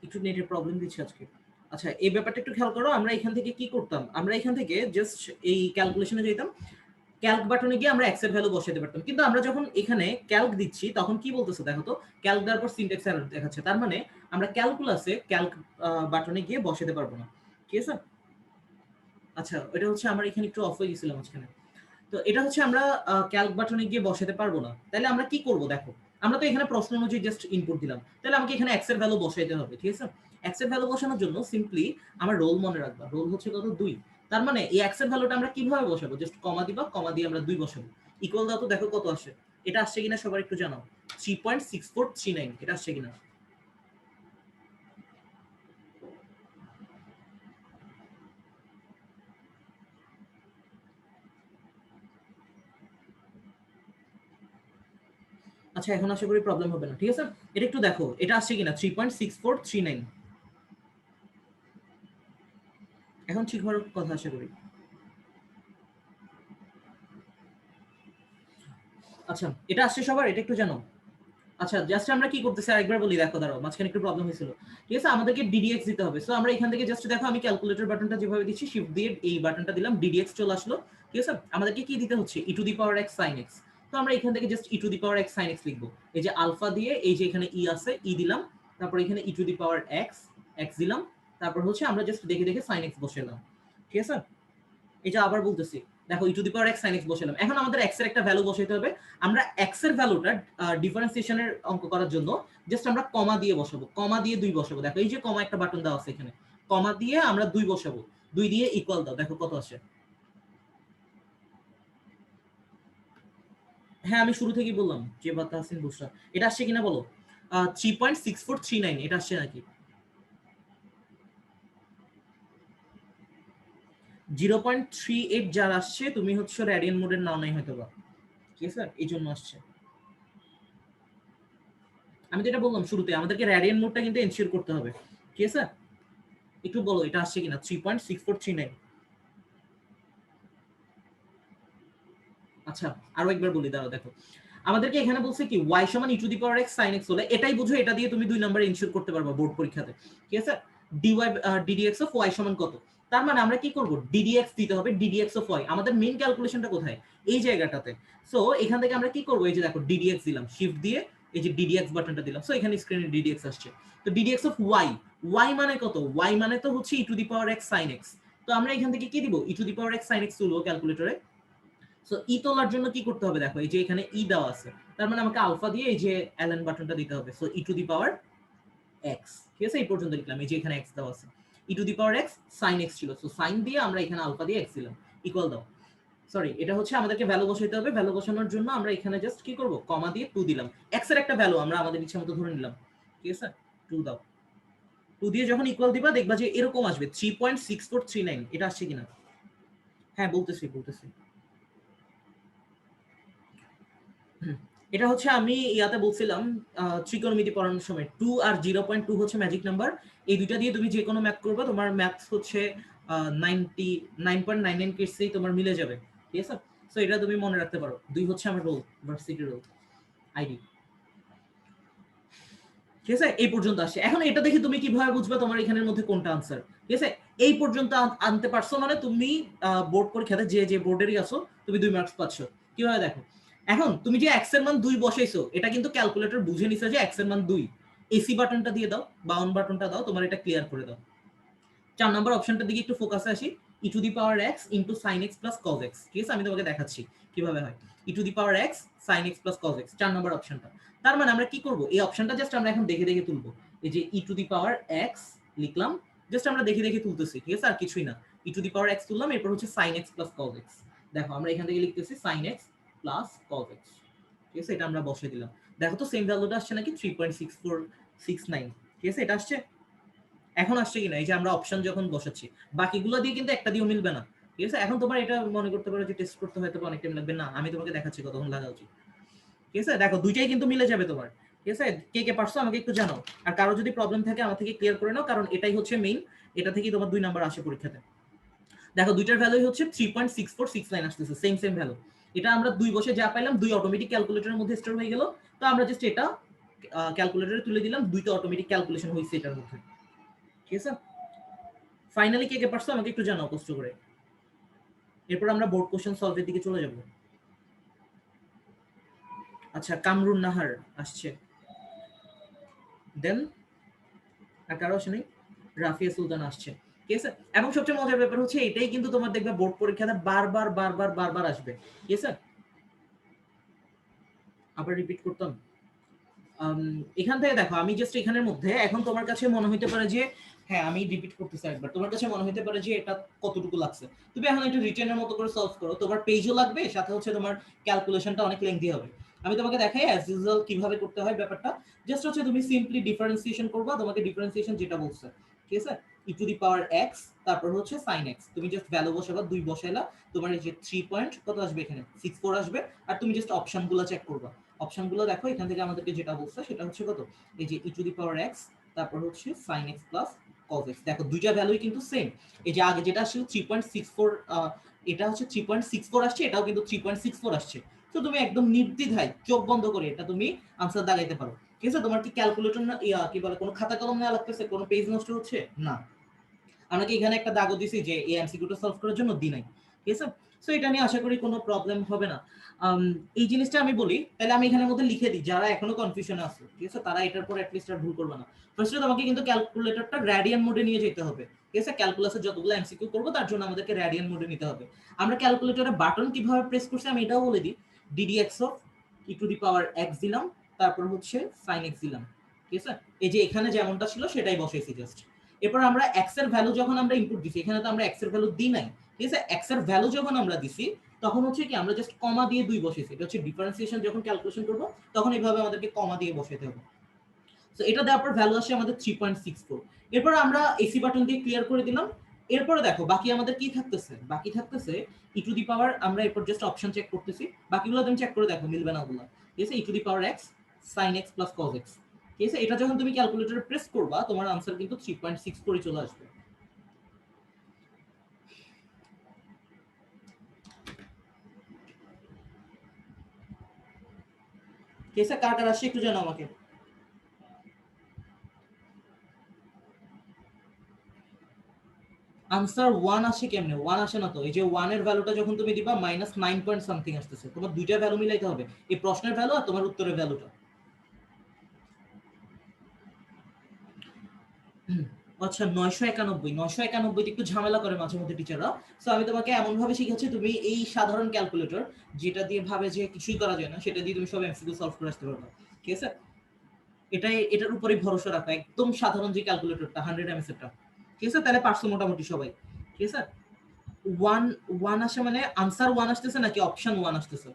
একটু নেটের প্রবলেম দিচ্ছে আজকে। আচ্ছা, এই ব্যাপারটা একটু খেয়াল করো, আমরা এখান থেকে কি করতাম, আমরা এখান থেকে জাস্ট এই ক্যালকুলেশনে যেতাম, ক্যালক বাটনে গিয়ে আমরা এক্স এর ভ্যালু বসাতে পারতাম। কিন্তু আমরা যখন এখানে ক্যালক দিচ্ছি তখন কি বলতেছে দেখো তো, ক্যালক দেওয়ার পর সিনট্যাক্স এরর দেখাচ্ছে, তার মানে আমরা ক্যালকুলাসে ক্যালক বাটনে গিয়ে বসাতে পারবো না, ঠিক আছে? আচ্ছা, এটা হচ্ছে আমার এখানে একটু অফ হয়ে গেছিল মাঝখানে। তো এটা হচ্ছে আমরা ক্যালক বাটনে গিয়ে বসাতে পারবো না, তাহলে আমরা কি করব দেখো, আমরা তো এখানে প্রশ্ন অনুযায়ী জাস্ট ইনপুট দিলাম, তাহলে আমাকে এখানে এক্স এর ভ্যালু বসাইতে হবে, ঠিক আছে? এক্স এর ভ্যালু বসানোর জন্য সিম্পলি আমার রোল মনে রাখবা, রোল হচ্ছে কত, 2। তার মানে এই এক্স এর ভ্যালুটা আমরা কিভাবে বসাবো, জাস্ট কমা দিবা, কমা দিয়ে আমরা 2 বসাবো, ইকুয়াল দাও, তো দেখো কত আসে। এটা আসছে কিনা সবার একটু জানাও, 3.6439, এটা আসছে কিনা? আচ্ছা, এখন আশা করি প্রবলেম হবে না, ঠিক আছে? এটা একটু দেখো এটা আসছে কিনা, 3.6439। এখন ঠিক হওয়ার কথা আশা করি। আচ্ছা, এটা আসছে সবার, এটা একটু জানো। আচ্ছা, জাস্ট আমরা কি করতেছি আরেকবার বলি, দেখো দাঁড়াও, মাঝখানে একটু প্রবলেম হয়েছিল, ঠিক আছে? আমাদেরকে ddx দিতে হবে। সো আমরা এখান থেকে জাস্ট দেখো আমি ক্যালকুলেটর বাটনটা যেভাবে দিচ্ছি, শিফট দিয়ে এই বাটনটা দিলাম, ddx চলে আসলো, ঠিক আছে? আমাদেরকে কি দিতে হচ্ছে, e to the power x sin x। তো আমরা এখান থেকে just e to the power x sin x লিখবো। এই যে আলফা দিয়ে এই যে এখানে e আছে, e দিলাম, তারপর এখানে e to the power x, x দিলাম, তারপর হচ্ছে আমরা জাস্ট দেখে দেখে sin x বসালাম, ঠিক আছে? এটা আবার বলতেছি, দেখো e to the power x sin x বসালাম। এখন আমাদের x এর একটা ভ্যালু বসাইতে হবে। আমরা x এর ভ্যালুটা ডিফারেন্সিয়েশনের অঙ্ক করার জন্য জাস্ট আমরা কমা দিয়ে বসাবো, কমা দিয়ে 2 বসাবো। দেখো এই যে কমা একটা বাটন দেওয়া আছে এখানে, কমা দিয়ে আমরা 2 বসাবো, 2 দিয়ে ইকুয়াল দাও, দেখো কত আসে। হ্যাঁ, আমি শুরু থেকেই বললাম যে বাতা হাসিন বুশরা, এটা আসছে কিনা বলো, 3.6439, এটা আসছে নাকি? 0.38 যার আসছে, তুমি হচ্ছে রেডিয়ান মোডের নাও নাই হয়তো বা, ঠিক আছে? এই জন্য আসছে। আমি তো এটা বললাম শুরুতে, আমাদেরকে রেডিয়ান মোডটা কিন্তু এনশিওর করতে হবে, ঠিক আছে? একটু বলো এটা আসছে কিনা, 3.6439। আচ্ছা, আরো একবার বলি, দাঁড়াও দেখো, আমাদেরকে এখানে বলছে কি y সমান e to the power x sin x হলে এটাই বুঝো, এটা দিয়ে তুমি 2 নাম্বার এনশিওর করতে পারবা বোর্ড পরীক্ষাতে, ঠিক আছে? dy ddx অফ y সমান কত, তার মানে আমরা কি করব, ddx দিতে হবে, ddx অফ y, আমাদের মেইন ক্যালকুলেশনটা কোথায়, এই জায়গাটাতে। সো এখান থেকে আমরা কি করব, এই যে দেখো ddx দিলাম, শিফট দিয়ে এই যে ddx বাটনটা দিলাম, সো এখানে স্ক্রিনে ddx আসছে। তো ddx অফ y, y মানে কত? y মানে তো হচ্ছে e to the power x sin x। তো আমরা এখান থেকে কি দিব? e to the power x sin x তুলবো ক্যালকুলেটরে। সো ই তোলার জন্য কি করতে হবে দেখো, এই যে এখানে ই দেওয়া আছে, তার মানে আমাকে আলফা দিয়ে এই যে ln বাটনটা দিতে হবে। So E to the power x, ঠিক আছে, এই পর্যন্ত লিখলাম। এই যে এখানে x দেওয়া আছে, e to the power x sin x ছিল, সো sin দিয়ে আমরা এখানে আলফা দিয়ে x দিলাম, ইকুয়াল দাও। সরি, এটা হচ্ছে আমাদেরকে ভ্যালু বসাইতে হবে। ভ্যালু বসানোর জন্য আমরা এখানে জাস্ট কি করব, কমা দিয়ে 2 দিলাম। x এর একটা ভ্যালু আমরা আমাদের ইচ্ছা মতো ধরে নিলাম, ঠিক আছে, 2 দাও। 2 দিয়ে যখন ইকুয়াল দিবা দেখবা যে এরকম আসবে 3.6439। এটা আসছে কিনা? হ্যাঁ বলতেছি। এটা হচ্ছে আমি ইয়াতে বলছিলাম ত্রিকোণমিতি পড়ানোর সময় 2 আর 0.2 হচ্ছে ম্যাজিক নাম্বার। এই দুইটা দিয়ে তুমি যে কোনো ম্যাথ করবে, তোমার ম্যাথস হচ্ছে 99.99 কেসেই তোমার মিলে যাবে, ঠিক আছে। সো এটা তুমি মনে রাখতে পারো। 2 হচ্ছে আমার রোল, ভার্সিটি রোল, আইডি, ঠিক আছে। এই পর্যন্ত আসে। এখন এটা দেখে তুমি কিভাবে বুঝবে তোমার এখানের মধ্যে কোনটা আনসার, ঠিক আছে। এই পর্যন্ত আনতে পারছো মানে তুমি বোর্ড পরীক্ষাতে যে বোর্ডেরই আসো তুমি 2 মার্কস পাচ্ছ। কিভাবে দেখো, এখন তুমি যে x এর মান 2 বসাইছো, এটা কিন্তু ক্যালকুলেটর বুঝে নিছে যে x এর মান 2। এসি বাটনটা দিয়ে দাও, বাউন বাটনটা দাও, তোমার এটা ক্লিয়ার করে দাও। 4 নাম্বার অপশনটার দিকে একটু ফোকাসে আসি। E to the power x into sin x plus cos x, ঠিক আছে, আমি তোমাকে দেখাচ্ছি কিভাবে হয়। E to the power x sin x plus cos x, 4 number অপশনটা। তার মানে আমরা কি করব, এই অপশনটা জাস্ট আমরা এখন দেখে দেখে তুলবো। এই যে ই টু দি পাওয়ার x লিখলাম, জাস্ট আমরা দেখে দেখে তুলতেছি, ঠিক আছে, আর কিছুই না। ই টু দি পাওয়ার x তুললাম, এরপর হচ্ছে sin x plus cos x। দেখো আমরা এখান থেকে লিখতেছি sin x plus cos x, ঠিক আছে, এটা আমরা বসিয়ে দিলাম। দেখো তো সেম ভ্যালুটা আসছে নাকি? 3.6469, ঠিক আছে, এটা আসছে। এখন আসছে কিনা, এই যে আমরা অপশন যখন বসাচ্ছি, বাকিগুলো দিয়ে কিন্তু একটা দিয়েও মিলবে না, ঠিক আছে। এখন তোমার এটা মনে করতে পারো যে টেস্ট করতে হয়তো অনেক টাইম লাগবে, না আমি তোমাকে দেখাচ্ছি কতক্ষণ লাগা উচিত, ঠিক আছে। দেখো দুইটাই কিন্তু মিলে যাবে তোমার, ঠিক আছে। কে কে পারছো আমাকে একটু জানাও, আর কারো যদি প্রবলেম থাকে আমার থেকে ক্লিয়ার করে নাও, কারণ এটাই হচ্ছে মেইন, এটা থেকেই তোমার 2 নাম্বার আসে পরীক্ষাতে। দেখো দুইটার ভ্যালুই হচ্ছে 3.6469 আসতেছে, সেম ভ্যালু। এটা আমরা 2 বসে যা পাইলাম 2 অটোমেটিক ক্যালকুলেটরের মধ্যে স্টোর হয়ে গেল। তো আমরা জাস্ট এটা ক্যালকুলেটরে তুলে দিলাম, 2টা অটোমেটিক ক্যালকুলেশন হইছে এটার মধ্যে, ঠিক আছে। ফাইনালি কে কে পারছো আমাকে একটু জানাও কষ্ট করে। এরপর আমরা বোর্ড কোশ্চেন সলভের দিকে চলে যাব। আচ্ছা, কামরুন নাহার আসছে, দেন আর কারো আসে নাই, রাফিয়া সুলতান আসছে, ঠিক আছে। এবং সবচেয়ে মজার ব্যাপার হচ্ছে এটাই কিন্তু তোমার দেখবে বোর্ড পরীক্ষাতে বারবার আসবে, ঠিক আছে। আবার রিপিট করতাম। এখান থেকে দেখো আমি জাস্ট এখানের মধ্যে এখন তোমার কাছে মনে হইতে পারে যে হ্যাঁ আমি রিপিট করতেছি একবার, তোমার কাছে মনে হইতে পারে যে এটা কতটুকু লাগছে। তুমি এখন একটু রিটেনের মতো করে সলভ করো, তোমার পেজও লাগবে, সাথে হচ্ছে তোমার ক্যালকুলেশনটা অনেক লেংথি হবে। আমি তোমাকে দেখাই অ্যাজ ইউজুয়াল কিভাবে করতে হয় ব্যাপারটা। জাস্ট হচ্ছে তুমি সিম্পলি ডিফারেন্সিয়েশন করবা, তোমাকে ডিফারেন্সিয়েশন যেটা বলছে, ঠিক আছে, e to the power x, তারপর হচ্ছে সাইন এক্স, তুমি জাস্ট ভ্যালু বসাবা, 2 বসাইলা, তোমার এই যে 3 পয়েন্ট কত আসবে এখানে 64 আসবে। আর তুমি জাস্ট অপশনগুলো চেক করবা। অপশনগুলো দেখো, এখান থেকে আমাদেরকে যেটা বলছে সেটা হচ্ছে কত, এই যে ই টু দি পাওয়ার এক্স, তারপর হচ্ছে sin x plus cos x। দেখো দুইটা ভ্যালুই কিন্তু সেম। এই যে আগে যেটা আসছিল 3.64, এটা হচ্ছে 3.64 আসছে, এটাও কিন্তু 3.64 আসছে। তো তুমি একদম নির্দ্বিধায় চোখ বন্ধ করে এটা তুমি আনসার দাগাইতে পারো, ঠিক আছে। তোমার কি ক্যালকুলেটর না কি বলে কোনো খাতা কলম নেওয়া লাগতেছে, কোনো পেজ নষ্ট হচ্ছে না। আমরা কি এখানে একটা দাগও দিছি যে এই এমসিকিউটা সলভ করার জন্য দি নাই, ঠিক আছে। সো এটা নিয়ে আশা করি কোনো প্রবলেম হবে না। এই জিনিসটা আমি বলি, তাহলে আমি এখানের মধ্যে লিখে দিই, যারা এখনো কনফিউশনে আছে, ঠিক আছে, তারা এটার পর অ্যাটলিস্ট আর ভুল করবে না। ফার্স্টে তোমাকে কিন্তু ক্যালকুলেটরটা রেডিয়ান মোডে নিয়ে যেতে হবে, ঠিক আছে। ক্যালকুলাসের যতগুলো এমসিকিউ করবো তার জন্য আমাদেরকে রেডিয়ান মোডে নিতে হবে। আমরা ক্যালকুলেটরে বাটন কিভাবে প্রেস করছি আমি এটাও বলে দিই। Ddx of E to the power x দিলাম, তারপর হচ্ছে সাইন এক্স দিলাম, ঠিক আছে। এই যে এখানে যেমনটা ছিল সেটাই বসাইছি জাস্ট। এরপর আমরা এক্স এর ভ্যালু যখন আমরা ইনপুট দিছি, এখানে তো আমরা এক্স এর ভ্যালু দিই নাই, ঠিক আছে। এক্স এর ভ্যালু যখন আমরা দিছি তখন হচ্ছে কি আমরা জাস্ট কমা দিয়ে 2 বসাইছি। এটা হচ্ছে ডিফারেন্সিয়েশন, যখন ক্যালকুলেশন করব তখন এইভাবে আমাদেরকে কমা দিয়ে বসাইতে হবে। সো এটা দেওয়ার পর ভ্যালু আসে আমাদের 3.64। এরপর আমরা এসি বাটন দিয়ে ক্লিয়ার করে দিলাম। এরপরে দেখো বাকি আমাদের কি থাকতেছে, বাকি থাকতেছে ই টু দি পাওয়ার, আমরা এরপর জাস্ট অপশন চেক করতেছি, বাকিগুলো তুমি চেক করে দেখো মিলবে না ওগুলো, ঠিক আছে। ই টু দি পাওয়ার এক্স sin x plus cos x, ঠিক আছে। এটা যখন তুমি ক্যালকুলেটরে প্রেস করবা তোমার আনসার কিন্তু 3.64 চলে আসবে। ঠিক আছে, কার কার আসছে একটু জানো আমাকে। আনসার 1 আসে কেমনে? 1 আসে না তো। এই যে 1 এর ভ্যালুটা যখন তুমি দিবা -9 পয়েন্ট সামথিং আসতেছে, তোমার দুইটা ভ্যালু মিলাইতে হবে, এই প্রশ্নের ভ্যালু আর তোমার উত্তরের ভ্যালুটা। আচ্ছা 991 একটু ঝামেলা করে মাঝে মধ্যে টিচাররা। সো আমি তোমাকে এমন ভাবে শিখাচ্ছি, তুমি এই সাধারণ ক্যালকুলেটর যেটা দিয়ে ভাবে যে কিছুই করা যায় না, সেটা দিয়ে তুমি সব এমসিকিউ সলভ করে আসতে পারবে, ঠিক আছে? এটার উপরেই ভরসা রাখো, একদম সাধারণ যে ক্যালকুলেটরটা 100 এমএসএরটা, ঠিক আছে? তাহলে পারছো মোটামুটি সবাই, ঠিক আছে? ওয়ান ওয়ান আসে মানে আনসার ওয়ান আসতেছে নাকি অপশন ওয়ান আসতেছে,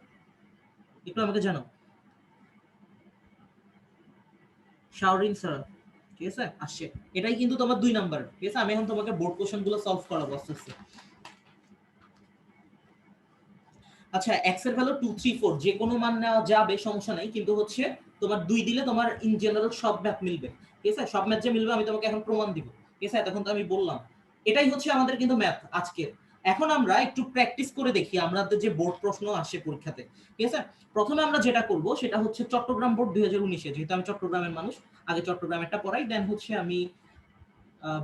একটু আমাকে জানো। শাওরিন স্যার, ঠিক আছে, আসছে। এটাই কিন্তু তোমার 2 নাম্বার, ঠিক আছে? আমি এখন তোমাকে বোর্ড কোশ্চেন গুলো সলভ করাবো আস্তে আস্তে। আচ্ছা এক্স এর ভ্যালু 2 3 4 যে কোনো মান নেওয়া যাবে, সমস্যা নাই, কিন্তু হচ্ছে তোমার 2 দিলে তোমার ইন জেনারেল সব ম্যাথ মিলবে, ঠিক আছে? সব ম্যাথ যে মিলবে আমি তোমাকে এখন প্রমাণ দিব, ঠিক আছে? তখন তো আমি বললাম এটাই হচ্ছে আমাদের কিন্তু ম্যাথ আজকে। এখন আমরা একটু প্র্যাকটিস করে দেখি আমাদের যে বোর্ড প্রশ্ন আসে পরীক্ষাতে, ঠিক আছে? প্রথমে আমরা যেটা করব সেটা হচ্ছে চট্টগ্রাম বোর্ড 2019 যেহেতু আমি চট্টগ্রামের মানুষ, আগে চট্টগ্রামেরটা পড়াই, দেন হচ্ছে আমি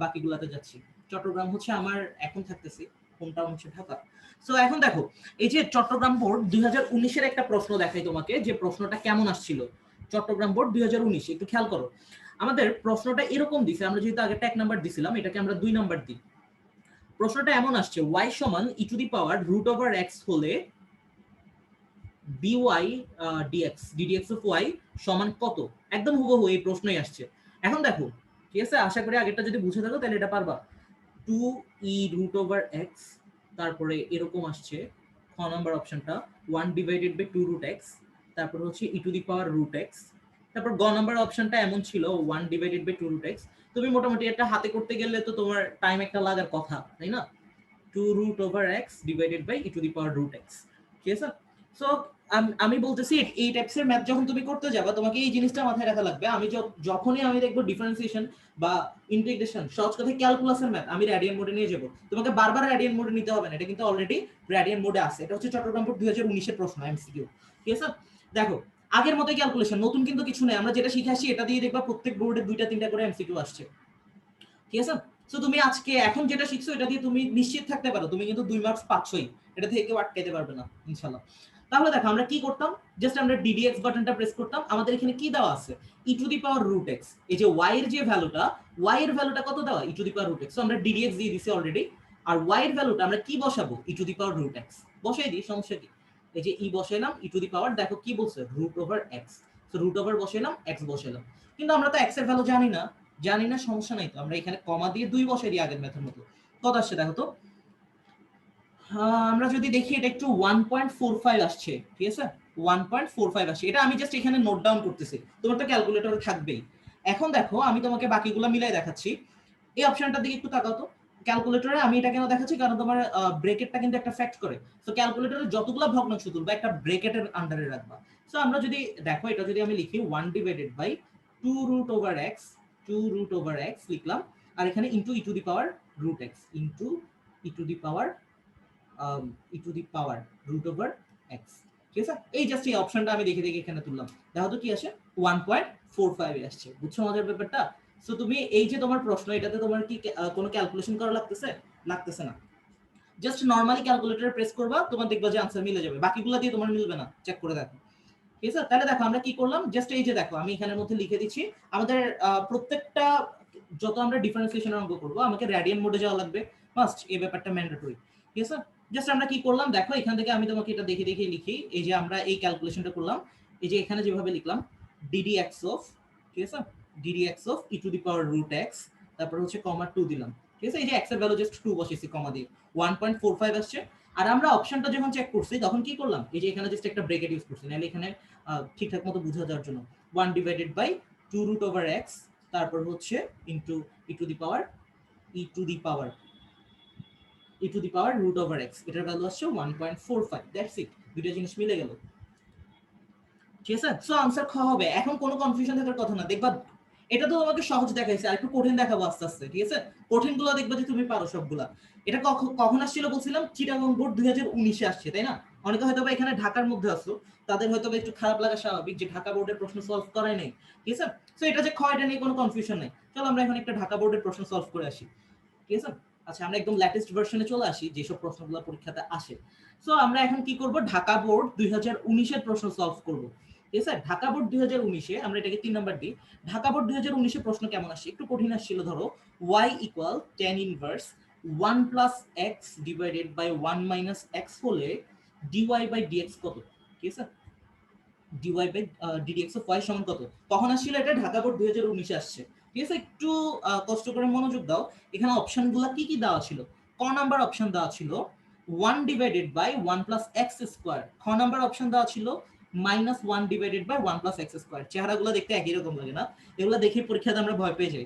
বাকিগুলাতে যাচ্ছি। চট্টগ্রাম হচ্ছে আমার এখন থাকতেছি, হোম টাউন হচ্ছে ঢাকা। সো এখন দেখো, এই যে চট্টগ্রাম বোর্ড 2019 এর একটা প্রশ্ন দেখাই তোমাকে, যে প্রশ্নটা কেমন আসছিল। চট্টগ্রাম বোর্ড 2019 একটু খেয়াল করো। আমাদের প্রশ্নটা এরকম দিছে, আমরা যেহেতু আগে এক নাম্বার দিছিলাম, এটাকে আমরা 2 নাম্বার দিই। প্রশ্নটা এমন আসছে, y সমান e to the power root over x হলে by dx ddx of y সমান কত? একদম হুবহু এই প্রশ্নই আসছে। এখন দেখো, ঠিক আছে, আশা করি আগেরটা যদি বুঝে থাকো তাহলে এটা পারবা। 2e রুট ওভার x, তারপরে এরকম আসছে খ নাম্বার অপশনটা 1 ডিভাইডেড বাই 2 রুট x, তারপর হচ্ছে e to the power root x, তারপর গ নাম্বার অপশনটা এমন ছিল 1 ডিভাইডেড বাই 2 রুট x। তুমি মোটামুটি একটা হাতে করতে গেলে তো তোমার টাইম একটা লাগার কথা, তাই না? 2 root over x divided by e to the power root x, ঠিক আছে? সো আমি বলতেছি এই টাইপস এর ম্যাথ যখন তুমি করতে যাবে তোমাকে এই জিনিসটা মাথায় রাখা লাগবে। আমি যখনই আমি দেখবো ডিফারেন্সিয়েশন বা ইন্টিগ্রেশন, সহজ কথা ক্যালকুলাসের ম্যাথ, আমি রেডিয়ান মোডে নিয়ে যাব। তোমাকে বারবার রেডিয়ান মোডে নিতে হবে না, এটা কিন্তু অলরেডি রেডিয়ান মোডে আছে। এটা হচ্ছে চট্টগ্রাম বোর্ড 2019 এর প্রশ্ন এমসিকিউ, ঠিক আছে? দেখো আগের মতোই ক্যালকুলেশন, নতুন কিন্তু কিছু নেই। আমরা যেটা শিখে আসি এটা দিয়ে দেখবা প্রত্যেক বোর্ডে 2টা 3টা করে এমসিকিউ আসছে, ঠিক আছে? সো তুমি আজকে এখন যেটা শিখছো এটা দিয়ে তুমি নিশ্চিত থাকতে পারো তুমি কিন্তু 2 মার্কস পাচ্ছই, এটা থেকে কেউ আটকাইতে পারবে না ইনশাআল্লাহ। তাহলে দেখো আমরা কি করতাম, জাস্ট আমরা ddx বাটনটা প্রেস করতাম। আমাদের এখানে কি দেওয়া আছে, e to the power root x, এই যে y এর যে ভ্যালুটা, y এর ভ্যালুটা কত দেওয়া, e to the power root x। So আমরা ddx দিয়ে দিছি অলরেডি। আর y এর ভ্যালুটা আমরা কি বসাবো, e to the power root x বসাই দিই, সমস্যা কি? এই যে e বসাইলাম, e টু দি পাওয়ার, দেখো কি বলছে, root over x। So root over বসাইলাম, x বসাইলাম। কিন্তু আমরা তো x এর ভ্যালু জানি না, সমস্যা নাই তো, আমরা এখানে কমা দিয়ে 2 বসাই দিই আগের ম্যাথের মতো। কত আসছে দেখো তো? আমরা যদি দেখি এটা একটু 1.45 আসছে, ঠিক আছে? 1.45 আসছে। এটা আমি জাস্ট এখানে নোট ডাউন করতেছি, তোমার তো ক্যালকুলেটরে থাকবেই। এখন দেখো আমি তোমাকে বাকিগুলো মিলাই দেখাচ্ছি। এই অপশনটার দিকে একটু তাকাও তো। ক্যালকুলেটরে আমি এটা কেন দেখাচ্ছি, কারণ তোমার ব্রেকেটটা কিন্তু একটা ফ্যাক্ট করে। সো ক্যালকুলেটরে যতগুলো ভগ্নাংশ তুলবা একটা ব্রেকেটের আন্ডারে রাখবা। সো আমরা যদি দেখো এটা যদি আমি লিখি 1 divided by 2 root over x, 2 root over x লিখলাম, আর এখানে into e to the power root x, into e to the power e to the power root over x, ঠিক আছে? এই জাস্ট এই অপশনটা আমি দেখে এখানে তুললাম, দেখো তো কি আসে, 1.45 এ আসছে। বুঝছো মজার ব্যাপারটা? সো তুমি এই যে তোমার প্রশ্ন, এটাতে তোমার কি কোনো ক্যালকুলেশন করা লাগতেছে না। জাস্ট নরমালি ক্যালকুলেটরে প্রেস করবা, তোমার দেখবা যে আনসার মিলে যাবে। বাকিগুলো দিয়ে তোমার মিলবে না, চেক করে দেখো, ঠিক আছে? তাহলে দেখো আমরা কি করলাম, জাস্ট এই যে দেখো আমি এখানের মধ্যে লিখে দিচ্ছি। আমাদের প্রত্যেকটা যত আমরা ডিফারেন্সিয়েশনের অঙ্ক করব আমাকে রেডিয়ান মোডে যাওয়া লাগবে, মাস্ট, এই ব্যাপারটা ম্যান্ডেটরি, ঠিক আছে? জাস্ট আমরা কি করলাম দেখো, এখান থেকে আমি তোমাকে এটা দেখে লিখি। এই যে আমরা এই ক্যালকুলেশনটা করলাম, এই যে এখানে যেভাবে লিখলাম ddx অফ, ঠিক আছে, ddx of e to the power root x, তারপর হচ্ছে কমা 2 দিলাম, ঠিক আছে? এই যে x এর ভ্যালু জাস্ট 2 বসিয়েছি কমা দিয়ে, 1.45 আসছে। আর আমরা অপশনটা যখন চেক করছি তখন কি করলাম, এই যে এখানে জাস্ট একটা ব্রেকেট ইউজ করছি, নাহলে এখানে ঠিকঠাক মতো বোঝা যাওয়ার জন্য 1 divided by 2 root over x, তারপর হচ্ছে into e to the power e to the power root over x, এটার ভ্যালু আসছে 1.45। দ্যাটস ইট, দুটো জিনিস মিলে গেল, ঠিক আছে? সো আনসার খ হবে। এখন কোনো কনফিউশন থাকার কথা না। দেখবা এটা তো তোমাকে সহজ দেখাইছে, আর একটু কঠিন দেখাবো আস্তে আস্তে, ঠিক আছে? কঠিন গুলো দেখবা যে তুমি পারো সবগুলা। এটা কখন আসছিল বলছিলাম, চিটাগং বোর্ড 2019 আসছে, তাই না? অনেকে হয়তো এখানে ঢাকার মধ্যে আসো, তাদের হয়তো একটু খারাপ লাগা স্বাভাবিক যে ঢাকা বোর্ডের প্রশ্ন সলভ করাই নাই, ঠিক আছে? সো এটা যে খ, এটা নিয়ে কোনো কনফিউশন নাই। চলো আমরা এখন একটা ঢাকা বোর্ডের প্রশ্ন সলভ করে আসি, ঠিক আছে? আচ্ছা আমরা একদম লেটেস্ট ভার্সনে চলে আসি যেসব প্রশ্নগুলো পরীক্ষাতে আসে। সো আমরা এখন কি করব, ঢাকা বোর্ড 2019 এর প্রশ্ন সলভ করব, ঠিক আছে। ঢাকা বোর্ড 2019-এ আমরা এটাকে 3 নাম্বার দিই। ঢাকা বোর্ড 2019-এ প্রশ্ন কেমন আসছে? একটু কঠিন আসছিল। ধরো y = tan inverse 1 + x divided by 1 - x হলে dy বাই dx কত? ঠিক আছে, dy by ddx of y সমান কত? কখন আসছিল এটা? ঢাকা বোর্ড 2019-এ আসছে। ঠিক আছে, একটু কষ্ট করে মনোযোগ দাও। এখানে অপশনগুলো কি কি দেওয়া ছিল? ক নাম্বার অপশন দেওয়া ছিল 1 ডিভাইডেড বাই 1 + x স্কয়ার। খ নাম্বার অপশন দেওয়া ছিল -1 ডিভাইডেড বাই 1 + x স্কয়ার। চেহারাগুলো দেখতে একই রকম লাগে না? এগুলো দেখে পরীক্ষাতে আমরা ভয় পেয়ে যাই।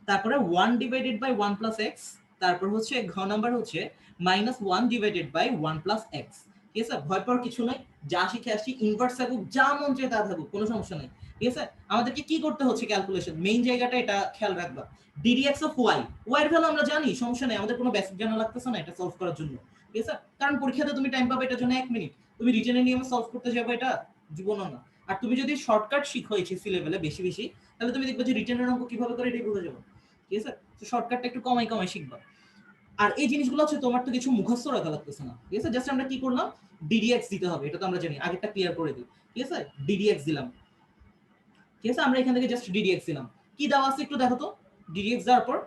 তারপরে 1 ডিভাইডেড বাই 1 + x, তারপর হচ্ছে ঘ নাম্বার হচ্ছে -1 ডিভাইডেড বাই 1 + x। ঠিক আছে, ভয় পাওয়ার কিছু নাই। যা শিখে আসছি ইনভার্স থাকুক, যা মন চায় তা থাকুক, কোনো সমস্যা নাই। ঠিক আছে, আমাদেরকে কি করতে হচ্ছে? ক্যালকুলেশন মেইন জায়গাটা এটা খেয়াল রাখবা। ddx অফ y, y এর ভ্যালু আমরা জানি, সমস্যা নাই, আমাদের কোনো বেসিক জানা লাগতেছে না এটা সলভ করার জন্য। ঠিক আছে, কারণ পরীক্ষাতে তুমি টাইম পাবে এটার জন্য 1 মিনিট। তুমি রিটেনে নিয়মে সলভ করতে যাবে এটা জীবনও না। আর তুমি যদি শর্টকাট শিখো এইচএসসি লেভেলে বেশি বেশি, তাহলে তুমি দেখবে যে রিটেনের অঙ্ক কিভাবে করে এটাই বুঝে যাবে। ঠিক আছে, তো শর্টকাটটা একটু কমাই কমাই শিখবা। আর এই জিনিসগুলো হচ্ছে তোমার তো কিছু মুখস্থ রাখা লাগতেছে না। ঠিক আছে, জাস্ট আমরা কি করলাম, ddx দিতে হবে, এটা তো আমরা জানি, আগেরটা ক্লিয়ার করে দিই। ঠিক আছে, ddx দিলাম। ঠিক আছে, আমরা এখান থেকে জাস্ট ddx দিলাম। কি দেওয়া আছে একটু দেখো তো। ddx দেওয়ার পর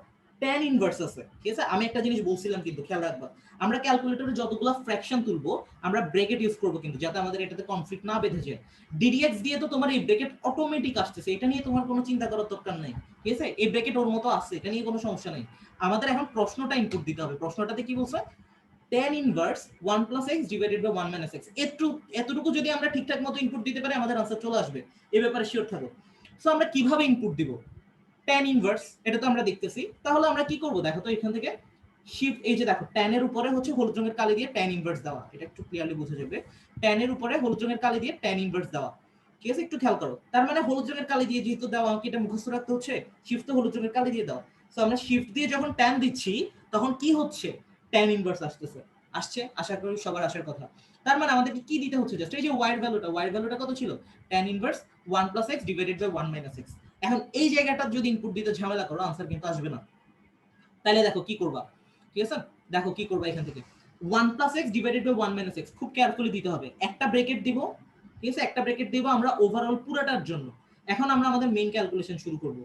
tan ইনভার্স আছে। ঠিক আছে, আমি একটা জিনিস বলছিলাম কিন্তু খেয়াল রাখবা, আমরা ক্যালকুলেটরে যতগুলো ফ্র্যাকশন তুলবো আমরা ব্র্যাকেট ইউজ করব কিন্তু, যাতে আমাদের এটাতে কনফ্লিক্ট না বেঁধে যায়। ddx দিয়ে তো তোমার এই ব্র্যাকেট অটোমেটিক আসতেছে, এটা নিয়ে তোমার কোনো চিন্তা করার দরকার নাই। ঠিক আছে, এই ব্র্যাকেট ওর মতো আছে, এটা নিয়ে কোনো সমস্যা নাই। আমাদের এখন প্রশ্নটা ইনপুট দিতে হবে। প্রশ্নটাতে কি বলছে? tan inverse 1 + x divided by 1 - x। এতটুকু যদি আমরা ঠিকঠাক মতো ইনপুট দিতে পারি আমাদের আনসার চলে আসবে। এই ব্যাপারে শিওর থাকো। সো আমরা কিভাবে ইনপুট দিব? tan ইনভার্স, এটা তো আমরা দেখতেছি। তাহলে আমরা কি করব দেখো তো, এখান থেকে শিফট, এই যে দেখো tan এর উপরে হচ্ছে হলুদ রঙের কালি দিয়ে tan ইনভার্স দেওয়া, এটা একটু ক্লিয়ারলি বোঝা যাবে। tan এর উপরে হলুদ রঙের কালি দিয়ে tan ইনভার্স দেওয়া। ঠিক আছে, একটু খেয়াল করো। তার মানে হলুদ রঙের কালি দিয়ে যেহেতু দেওয়া, আমাকে এটা মুখস্থ রাখতে হচ্ছে, শিফট তো হলুদ রঙের কালি দিয়ে দাও। সো আমরা শিফট দিয়ে যখন tan দিচ্ছি তখন কি হচ্ছে? tan ইনভার্স আসতেছে। আসছে, আশা করি সবার আসার কথা। তার মানে আমাদেরকে কি দিতে হচ্ছে? জাস্ট এই যে y এর ভ্যালুটা কত ছিল? tan inverse 1 + x divided by 1 - x। এখন এই জায়গাটা যদি ইনপুট দিতে ঝামেলা করো, আনসার কিন্তু আসবে না। তাহলে দেখো কি করবা। ঠিক আছে, দেখো কি করবা। এখান থেকে 1 + x ডিভাইডেড বাই 1 - x খুব কেয়ারফুলি দিতে হবে। একটা ব্র্যাকেট দিব। ঠিক আছে, একটা ব্র্যাকেট দিব আমরা ওভারঅল পুরাটার জন্য। এখন আমরা আমাদের মেইন ক্যালকুলেশন শুরু করব।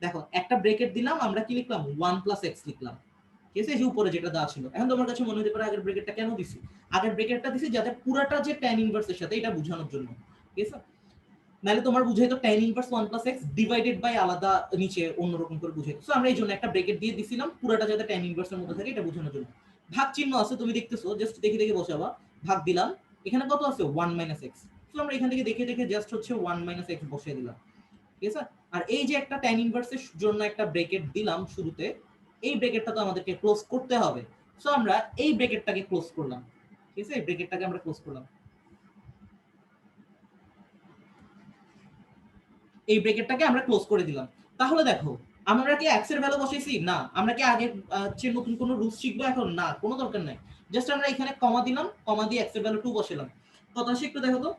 দেখো একটা ব্র্যাকেট দিলাম, আমরা কি লিখলাম? 1 + x লিখলাম। ঠিক আছে, এই যে উপরে যেটা দেওয়া ছিল। এখন তোমার কাছে মনে হতে পারে আগের ব্র্যাকেটটা কেন দিছি? আগের ব্র্যাকেটটা দিছি যাতে পুরাটা যে tan ইনভার্স এর সাথে এটা বোঝানোর জন্য। ঠিক আছে, নাহলে তোমার বুঝাই তো tan inverse 1 + x divided by আলাদা নিচে অন্যরকম করে বুঝাই। সো আমরা এই জন্য একটা ব্র্যাকেট দিয়ে দিছিলাম পুরোটা যাতে tan ইনভার্স এর মধ্যে থাকে এটা বোঝানোর জন্য। ভাগ চিহ্ন আছে তুমি দেখতেছো, জাস্ট দেখে দেখে বসাবা। ভাগ দিলাম, এখানে কত আছে? 1 - x। সো আমরা এখান থেকে দেখে দেখে জাস্ট হচ্ছে 1 - x বসিয়ে দিলাম। ঠিক আছে, আর এই যে একটা tan ইনভার্স এর জন্য একটা ব্র্যাকেট দিলাম শুরুতে, এই ব্র্যাকেটটা তো আমাদেরকে ক্লোজ করতে হবে। সো আমরা এই ব্র্যাকেটটাকে ক্লোজ করলাম। ঠিক আছে, এই ব্র্যাকেটটাকে আমরা ক্লোজ করলাম। এই ব্র্যাকেটটাকে আমরা ক্লোজ করে দিলাম। তাহলে দেখো, আমরা কি x এর ভ্যালু বসাইছি? না। আমরা কি আগে চেয়ে নতুন কোনো রুলস শিখবো এখন? না, কোনো দরকার নাই। জাস্ট আমরা এখানে কমা দিলাম, কমা দিয়ে x এর ভ্যালু 2 বসালাম। কত আসে একটু দেখো তো।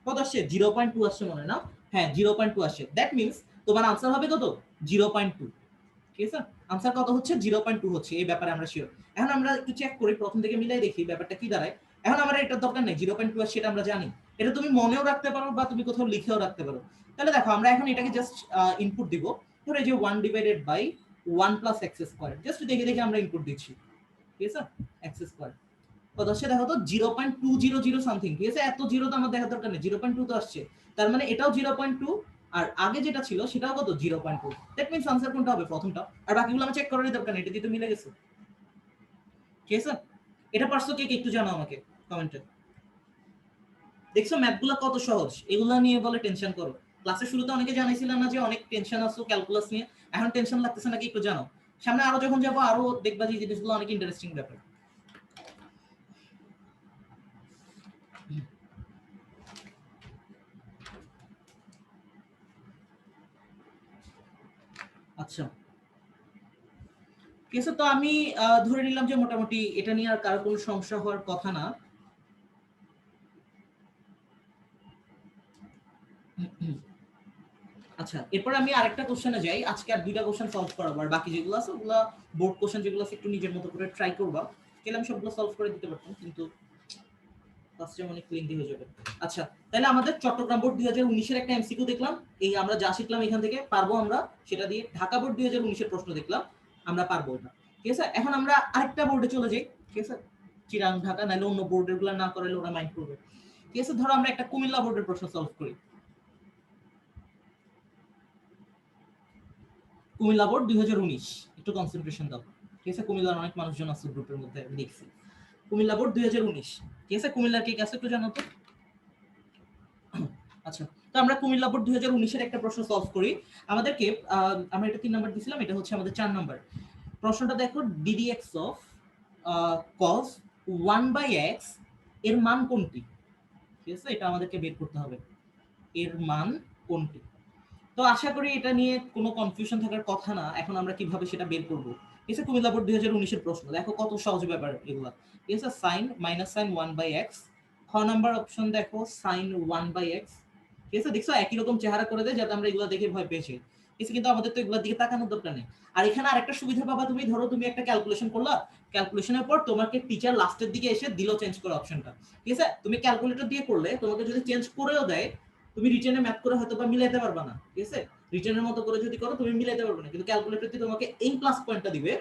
কত আসছে? 0.2 আসছে মনে হয় না? হ্যাঁ, 0.2 আসছে। দ্যাট মিন্স তোমার আনসার হবে কত? 0.2। ঠিক আছে, আনসার কত হচ্ছে? 0.2 হচ্ছে। এই ব্যাপারে আমরা শিওর। এখন আমরা একটু চেক করি, প্রথম থেকে মিলাই দেখি ব্যাপারটা কি দাঁড়ায়। এখন আমার এটার দরকার নেই, 0.2 আসছে এটা আমরা জানি। এটা তুমি মনেও রাখতে পারো বা তুমি কোথাও লিখেও রাখতে পারো। তাহলে দেখো আমরা এখন এটাকে জাস্ট ইনপুট দিব। ধরো এই যে 1 divided by 1 + x square, just দেখে দেখে আমরা ইনপুট দিচ্ছি। ঠিক আছে, x স্কয়ার কত আসছে দেখো তো? 0.200 সামথিং। ঠিক আছে, এত জিরো তো আমার দেখার দরকার নেই, 0.2 তো আসছে। তার মানে এটাও 0.2, আর আগে যেটা ছিল সেটাও কত? 0.2। দ্যাট মিন্স আনসার কোনটা হবে? প্রথমটা। আর বাকিগুলো আমার চেক করারই দরকার নেই, এটা দিয়ে তো মিলে গেছে। ঠিক আছে, এটা পারছো কে কে একটু জানাও আমাকে কমেন্টে। দেখছো ম্যাথগুলো কত সহজ, এগুলা নিয়ে বলে টেনশন করো। ক্লাসের শুরুতে অনেকে জানাইছিলেন না যে অনেক টেনশন আছে ক্যালকুলাস নিয়ে, এখন টেনশন লাগতেছে নাকি একটু জানাও। সামনে আরো যখন যাবো আরো দেখবা যে জিনিসগুলো অনেক ইন্টারেস্টিং ব্যাপার। আচ্ছা, ঠিক আছে, তো আমি ধরে নিলাম যে মোটামুটি এটা নিয়ে আর কারো কোনো সমস্যা হওয়ার কথা না। আচ্ছা, এরপর আমি আরেকটা কোশ্চেনে যাই। আজকে আর দুইটা কোশ্চেন সলভ করাবো, আর বাকি যেগুলো আছে ওগুলো বোর্ড কোশ্চেন যেগুলো আছে একটু নিজের মতো করে ট্রাই করবা। তাহলে আমি সবগুলো সলভ করে দিতে পারতাম, কিন্তু ফার্স্ট টাইম অনেক লেন্দি হয়ে যাবে। আচ্ছা, তাহলে আমাদের চট্টগ্রাম বোর্ড 2019 এর একটা এমসিকিউ দেখলাম, এই আমরা যা শিখলাম এখান থেকে পারবো আমরা সেটা দিয়ে। ঢাকা বোর্ড 2019 এর প্রশ্ন দেখলাম, আমরা পারবো না। ঠিক আছে, এখন আমরা আরেকটা বোর্ডে চলে যাই। ঠিক আছে, চিরাং ঢাকা নাহলে অন্য বোর্ডের গুলো না করালে ওরা মাইন্ড করবে। ঠিক আছে, ধরো আমরা একটা কুমিল্লা বোর্ডের প্রশ্ন সলভ করি। কুমিল্লা বোর্ড 2019, একটু কনসেন্ট্রেশন দাও। ঠিক আছে, কুমিল্লার অনেক মানুষজন আছে গ্রুপের মধ্যে, আমি দেখছি। কুমিল্লা বোর্ড 2019, ঠিক আছে, কুমিল্লার কে আছে একটু জানো তো? আচ্ছা, তো আমরা কুমিল্লা বোর্ড 2019 এর একটা প্রশ্ন সলভ করি। আমাদেরকে আমরা এটা 3 নাম্বার দিছিলাম, এটা হচ্ছে আমাদের 4 নাম্বার। প্রশ্নটা দেখো, ddx অফ cos 1/x এর মান কোনটি? ঠিক আছে, এটা আমাদেরকে বের করতে হবে, এর মান কোনটি। তো আশা করি এটা নিয়ে কোনো কনফিউশন থাকার কথা না। এখন আমরা কিভাবে সেটা বের করব? ঠিক আছে, কুমিল্লা বোর্ড 2019 এর প্রশ্ন দেখো কত সহজ ব্যাপার এগুলা। ঠিক আছে, sin -sin 1/x। খ নাম্বার অপশন দেখো sin 1/x। ঠিক আছে, দেখছো একই রকম চেহারা করে দেয় যাতে আমরা এগুলা দেখে ভয় পেয়েছি। ঠিক আছে, কিন্তু আমাদের তো এগুলোর দিকে তাকানোর দরকার নেই। আর এখানে আরেকটা সুবিধা পাবা তুমি, ধরো তুমি একটা ক্যালকুলেশন করলা, ক্যালকুলেশনের পর তোমাকে টিচার লাস্টের দিকে এসে দিল চেঞ্জ করা অপশনটা। ঠিক আছে, তুমি ক্যালকুলেটর দিয়ে করলে তোমাকে যদি চেঞ্জ করেও দেয়, তুমি রিটেনে ম্যাথ করে হয়তো বা মিলাইতে পারবা না। ঠিক আছে, রিটেনের মতো করে যদি করো তুমি মিলাইতে পারবে না, কিন্তু ক্যালকুলেটর দিয়ে তোমাকে এই প্লাস পয়েন্টটা দিবে।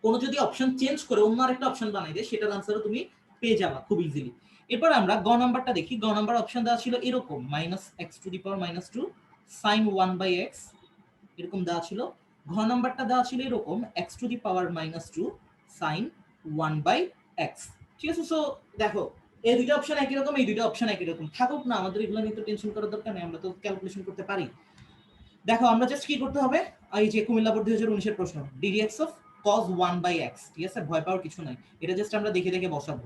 কোনো যদি অপশন চেঞ্জ করে অন্য আরেকটা অপশন বানাই দেয়, সেটার আনসারও তুমি পেয়ে যাবা খুব ইজিলি। এরপর আমরা গ নাম্বারটা দেখি। গ নাম্বার অপশন দেওয়া ছিল এরকম -x⁻⁻2 sin 1/x, এরকম দেওয়া ছিল। ঘ নাম্বারটা দেওয়া ছিল এরকম x⁻⁻2 sin 1/x। ঠিক আছে, সো দেখো এই দুইটা অপশন একই রকম, এই দুইটা অপশন একই রকম থাকুক না, আমাদের এগুলো নিয়ে তো টেনশন করার দরকার নেই, আমরা তো ক্যালকুলেশন করতে পারি। দেখো আমরা জাস্ট কি করতে হবে, এই যে কুমিল্লা বোর্ড 2019 এর প্রশ্ন ddx অফ cos 1/x। ঠিক আছে, ভয় পাওয়ার কিছু নাই, এটা জাস্ট আমরা দেখে দেখে বসাবো।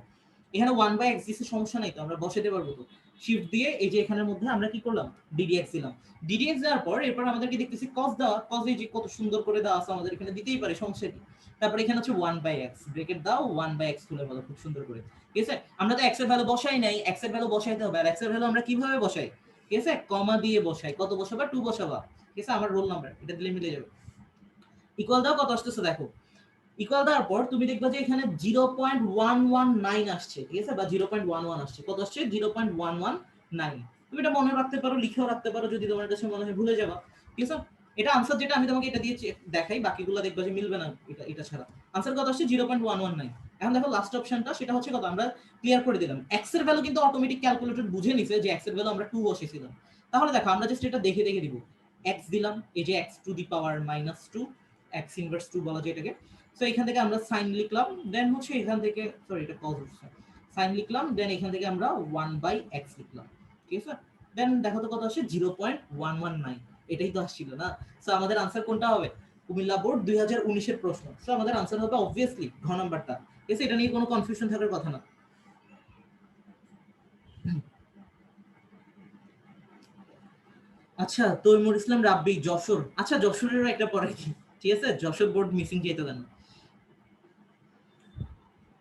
এখানে 1/x দিতে সমস্যা নাই তো, আমরা বসাতে পারবো তো। শিফট দিয়ে এই যে এখানের মধ্যে আমরা কি করলাম, ddx দিলাম। ddx দেওয়ার পর এরপর আমাদেরকে দেখতেছি cos দেওয়া, cos এই যে কত সুন্দর করে দেওয়া আছে, আমাদের এখানে দিতেই পারে, সমস্যা কি। তারপর এখানে হচ্ছে 1/x, ব্র্যাকেট দাও, 1/x তুলে বলো খুব সুন্দর করে। ঠিক আছে, আমরা তো x এর ভ্যালু বসাই নাই, x এর ভ্যালু বসাইতে হবে। আর x এর ভ্যালু আমরা কিভাবে বসাই? ঠিক আছে, কমা দিয়ে বসাই। কত বসাবা? 2 বসাবা। ঠিক আছে, আমার রোল নাম্বার এটা দিলে মিলে যাবে। ইকুয়াল দাও, কত আসতেছে দেখো। ইকুয়াল দেওয়ার পর তুমি দেখবা যে এখানে 0.119 আসছে। ঠিক আছে, বা 0.11 আসছে। কত আসছে? 0.119। তুমি এটা মনে রাখতে পারো, লিখেও রাখতে পারো যদি তোমার কাছে মনে হয়, ভুলে যাবা। ঠিক আছে, এটা আনসার যেটা আমি তোমাকে এটা দিয়ে দেখাই, বাকিগুলো দেখবা যে মিলবে না এটা এটা ছাড়া। আনসার কত আসছে? 0.119। এখন দেখো লাস্ট অপশনটা, সেটা হচ্ছে কত, আমরা ক্লিয়ার করে দিলাম। এক্স এর ভ্যালু কিন্তু অটোমেটিক ক্যালকুলেটর বুঝে নিছে যে এক্স এর ভ্যালু আমরা 2 বসেছিলাম। তাহলে দেখো আমরা জাস্ট এটা দেখে দেখে দিব। এক্স দিলাম, এই যে x⁻⁻2, এক্স ইনভার্স 2 বলা যায় এটাকে। সো এখান থেকে আমরা সাইন লিখলাম, দেন হচ্ছে এখান থেকে, সরি এটা কজ হচ্ছে, সাইন লিখলাম, দেন এখান থেকে আমরা 1/x লিখলাম। ঠিক আছে, দেন দেখো তো কত আসে? 0.119। এটাই তো আসছিল না। সো আমাদের আনসার কোনটা হবে? কুমিল্লা বোর্ড 2019 এর প্রশ্ন। সো আমাদের আনসার হবে অবভিয়াসলি ঘ নাম্বারটা। ঠিক আছে, এটা নিয়ে কোনো কনফিউশন থাকার কথা না। আচ্ছা, তৈমুর ইসলাম রাব্বি, যশোর। আচ্ছা, যশোরেরও একটা পড়াই কি? ঠিক আছে, যশোর বোর্ড মিসিং যেতে দেন।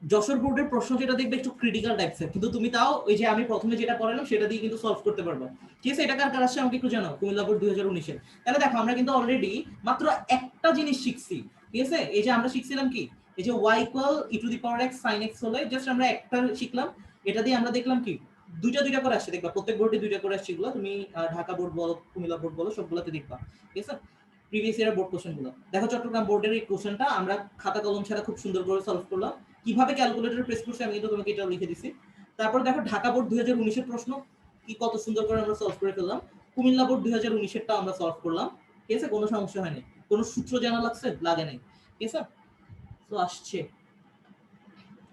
যশোর বোর্ডের প্রশ্ন যেটা দেখবে একটু ক্রিটিক্যাল টাইপসের, কিন্তু তুমি তাও ওই যে আমি প্রথমে যেটা পড়ালাম সেটা দিয়ে কিন্তু সলভ করতে পারবো। ঠিক আছে, এটা কার কার আসছে আমাকে একটু জানাও, কুমিল্লা বোর্ড 2019 এর। তাহলে দেখো আমরা কিন্তু অলরেডি মাত্র একটা জিনিস শিখছি। ঠিক আছে, এই যে আমরা শিখছিলাম কি, এই যে y = e⁻x sin x হলে জাস্ট আমরা একটা শিখলাম। এটা দিয়ে আমরা দেখলাম কি, দুইটা দুইটা করে আসছে, দেখবা প্রত্যেক বোর্ডে দুইটা করে আসছে। এগুলো তুমি ঢাকা বোর্ড বলো, কুমিল্লা বোর্ড বলো, সবগুলোতে দেখবা। ঠিক আছে, প্রিভিয়াস ইয়ার বোর্ড কোশ্চেন গুলো দেখো। চট্টগ্রাম বোর্ডের এই কোশ্চেনটা আমরা খাতা কলম ছাড়া খুব সুন্দর করে সলভ করলাম। কিভাবে ক্যালকুলেটর প্রেস করছি আমি কিন্তু তোমাকে এটা লিখে দিছি। তারপর দেখো ঢাকা বোর্ড 2019 এর প্রশ্ন কি কত সুন্দর করে আমরা সলভ করে ফেললাম। কুমিল্লা বোর্ড 2019 এরটা আমরা সলভ করলাম। ঠিক আছে, কোনো সমস্যা হয়নি, কোনো সূত্র জানা লাগছে লাগে নাই। ঠিক আছে, তো আসছে।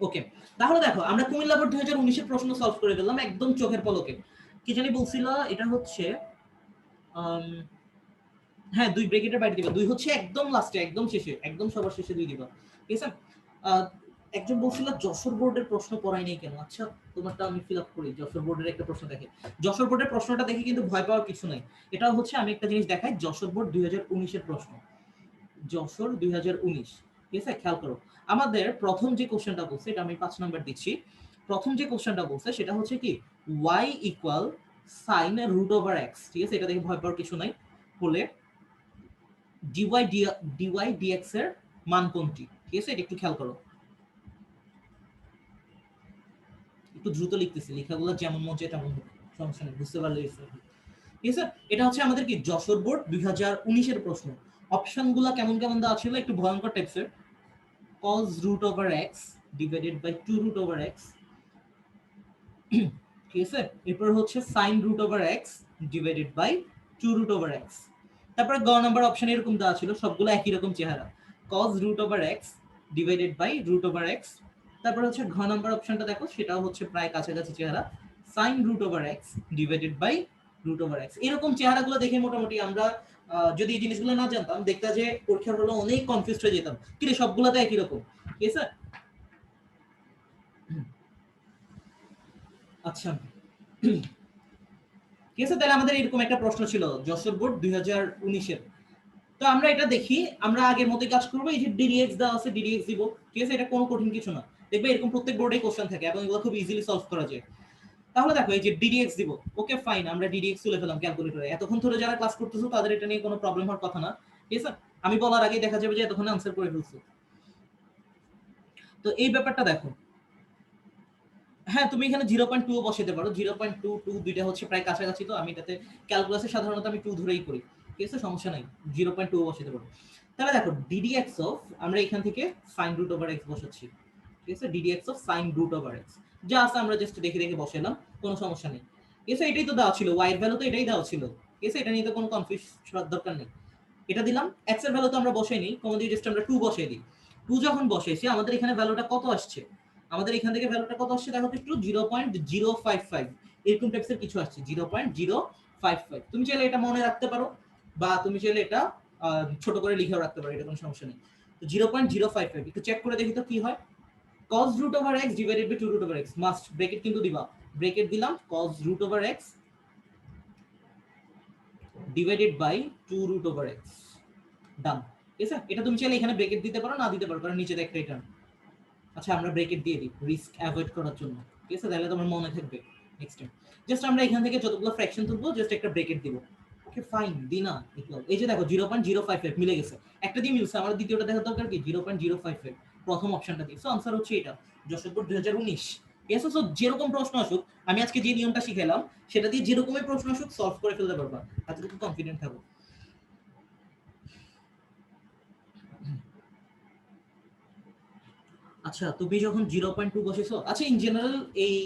ওকে, তাহলে দেখো আমরা কুমিল্লা বোর্ড 2019 এর প্রশ্ন সলভ করে ফেললাম একদম চোখের পলকে। কি জানি বলছিল, এটা হচ্ছে হ্যাঁ 2 ব্র্যাকেটের বাইরে দিবা, 2 হচ্ছে একদম লাস্টে, একদম শেষে, একদম সবার শেষে 2 দিবা। ঠিক আছে, একজন বলছিল যশোর বোর্ডের প্রশ্ন পড়াই নাই কেন। আচ্ছা, তোমারটা আমি ফিল আপ করি। যশোর বোর্ডের একটা প্রশ্ন দেখে, যশোর বোর্ডের প্রশ্নটা দেখে কিন্তু ভয় পাওয়ার কিছু নাই। এটা হচ্ছে আমি একটা জিনিস দেখাই, যশোর বোর্ড 2019 এর প্রশ্ন, যশোর 2019। ঠিক আছে, খেয়াল করো। আমাদের প্রথম যে কোশ্চেনটা বলছে, এটা আমি 5 নাম্বার দিচ্ছি। প্রথম যে কোশ্চেনটা বলছে সেটা হচ্ছে কি, y = sin √/x। ঠিক আছে, এটা দেখে ভয় পাওয়ার কিছু নাই। হলে dy dx এর মান কোনটি? ঠিক আছে, এটা একটু খেয়াল করো। একটু দ্রুত লিখতেছি, লেখাগুলো যেমন মন চায় তেমন হোক, সমস্যা নেই, বুঝতে পারলে ঠিক আছে। এটা হচ্ছে আমাদের কি যশোর বোর্ড 2019 এর প্রশ্ন। অপশনগুলো কেমন কেমন দেওয়া ছিল, একটু ভয়ঙ্কর টাইপসের। cos root over x divided by 2 root over x, ঠিক আছে। এরপর হচ্ছে sin root over x divided by 2 root over x। তারপরে গ নাম্বার অপশন এরকম দেওয়া ছিল, সবগুলো একই রকম চেহারা, cos root over x divided by root over x। তারপর হচ্ছে ঘ নাম্বার অপশনটা দেখো, সেটাও হচ্ছে প্রায় কাছাকাছি চেহারা, sin root over x divided by root over x। এরকম চেহারাগুলো দেখে মোটামুটি আমরা যদি এই জিনিসগুলো না জানতাম, দেখতা যে পরীক্ষার হলো অনেক কনফিউজড হয়ে যেতাম, কিন্তু সবগুলোতে একই রকম, ঠিক আছে। আচ্ছা ঠিক আছে, তাহলে আমাদের এরকম একটা প্রশ্ন ছিল যশোর বোর্ড 2019-এর। তো আমরা এটা দেখি, আমরা আগের মতোই কাজ করবো। এই যে ডিডিএক্স দেওয়া আছে, ডিডিএক্স দিব, ঠিক আছে। এটা কোনো কঠিন কিছু না, দেখবে এরকম প্রত্যেক বোর্ডে কোশ্চেন থাকে এবং এগুলো খুব ইজিলি সলভ করা যায়। তাহলে দেখো এই যে ডিডিএক্স দিব, ওকে ফাইন, আমরা ডিডিএক্স তুলে ফেলাম ক্যালকুলেটরে। এতক্ষণ ধরে যারা ক্লাস করতেছো তাদের এটা নিয়ে কোনো প্রবলেম হওয়ার কথা না, ঠিক আছে। আমি বলার আগেই দেখা যাবে যে এতক্ষণ আনসার করে ফেলছো। তো এই ব্যাপারটা দেখো, হ্যাঁ তুমি এখানে 0.2 বসাতে পারো, 0.22 দুইটা হচ্ছে প্রায় কাছাকাছি, তো আমি এটাতে ক্যালকুলাসে সাধারণত আমি 2 ধরেই করি, ঠিক আছে, সমস্যা নাই, 0.2 বসাতে পারো। তাহলে দেখো ডিডিএক্স অফ, আমরা এখান থেকে sin root over x বসাচ্ছি, ঠিক আছে, ddx of sin root over x যা আছে আমরা জাস্ট দেখে দেখে বসালাম, কোনো সমস্যা নেই, ঠিক আছে। এটাই তো দেওয়া ছিল, y এর ভ্যালু তো এটাই দেওয়া ছিল, ঠিক আছে, এটা নিয়ে তো কোনো কনফিউজ হওয়ার দরকার নেই। এটা দিলাম, x এর ভ্যালু তো আমরা বসাই নেই, কমন দিয়ে জাস্ট আমরা 2 বসাই দিই। 2 যখন বসাইছি আমাদের এখানে ভ্যালুটা কত আসছে, আমাদের এখান থেকে ভ্যালুটা কত আসছে দেখো একটু, 0.055 এরকম টাইপসের কিছু আসছে, 0.055। তুমি চাইলে এটা মনে রাখতে পারো, বা তুমি চাইলে এটা ছোট করে লিখেও রাখতে পারো, এটা কোনো সমস্যা নেই। তো 0.055 একটু চেক করে দেখি তো কি হয়। cos root over x divided by 2 root over x, must bracket কিন্তু দিবা, ব্র্যাকেট দিলাম, cos root over x divided by 2 root over x, ডান, ঠিক আছে। এটা তুমি চাইলে এখানে ব্র্যাকেট দিতে পারো, না দিতে পারো, কারণ নিচে একটা রিটার্ন। আচ্ছা আমরা ব্রেকেট দিয়ে দিই রিস্ক অ্যাভয়েড করার জন্য, ঠিক আছে, তাহলে তোমার মনে থাকবে নেক্সট টাইম। জাস্ট আমরা এখান থেকে যতগুলো ফ্র্যাকশন তুলবো জাস্ট একটা ব্রেকেট দিব, ওকে ফাইন, দি না এই যে দেখো 0.055 মিলে গেছে, একটা দিয়ে মিলছে, আমার দ্বিতীয়টা দেখার দরকার কি, 0.055 প্রথম অপশনটা দিয়ে। সো আনসার হচ্ছে এটা, যশোর বোর্ড 2019, ঠিক আছে। সো যেরকম প্রশ্ন আসুক, আমি আজকে যে নিয়মটা শিখাইলাম সেটা দিয়ে যেরকমই প্রশ্ন আসুক সলভ করে ফেলতে পারবা, এতটুকু কনফিডেন্ট থাকো। আচ্ছা তুমি যখন 0.2 বসেছো, আচ্ছা ইন জেনারেল এই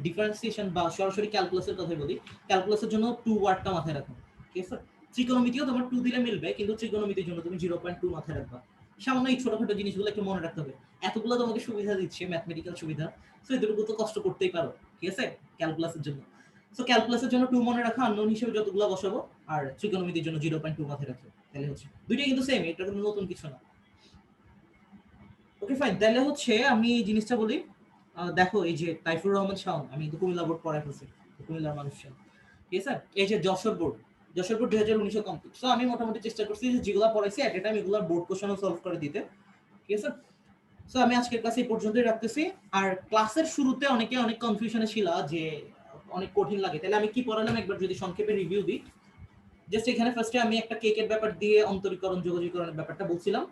ডিফারেন্সিয়েশন বা সরাসরি ক্যালকুলাসের কথা বলি, ক্যালকুলাসের জন্য 2 ওয়ার্ডটা মাথায় রাখো, ঠিক আছে। ত্রিকোণমিতিও তোমার 2 দিলে মিলবে, কিন্তু ত্রিকোণমিতির জন্য তুমি 0.2 মাথায় রাখবা। সামান্য এই ছোটখাটো জিনিসগুলো একটু মনে রাখতে হবে, এতগুলো তোমাকে সুবিধা দিচ্ছে ম্যাথমেটিক্যাল সুবিধা, সো এতটুকু তো কষ্ট করতেই পারো, ঠিক আছে, ক্যালকুলাসের জন্য। সো ক্যালকুলাসের জন্য 2 মনে রাখা, আননোন হিসেবে যতগুলো বসাবো, আর ত্রিকোণমিতির জন্য 0.2 মাথায় রাখো, তাহলে হচ্ছে দুইটাই কিন্তু সেম, এটা কোনো নতুন কিছু না। ওকে ফাইন, তাহলে হচ্ছে আমি এই জিনিসটা বলি, দেখো এই যে তাইফুর রহমান শাওন, আমি তো কুমিল্লা বোর্ড পড়াই ফেলছি, কুমিল্লার মানুষ, ঠিক আছে। এই যে Jessore board, Jessore board 2019 complete. So আমি মোটামুটি চেষ্টা করছি যে যেগুলো পড়াইছি এট এ টাইম এগুলোর বোর্ড কোশ্চেনও সলভ করে দিতে, ঠিক আছে। সো আমি আজকের ক্লাস এই পর্যন্তই রাখতেছি। আর ক্লাসের শুরুতে অনেকে অনেক কনফিউশনে ছিল যে অনেক কঠিন লাগে, তাহলে আমি কি পড়ালাম একবার যদি সংক্ষেপে রিভিউ দিই। জাস্ট এখানে ফার্স্টে আমি একটা কেকের ব্যাপার দিয়ে অন্তরীকরণ যোগজীকরণের ব্যাপারটা বলছিলাম।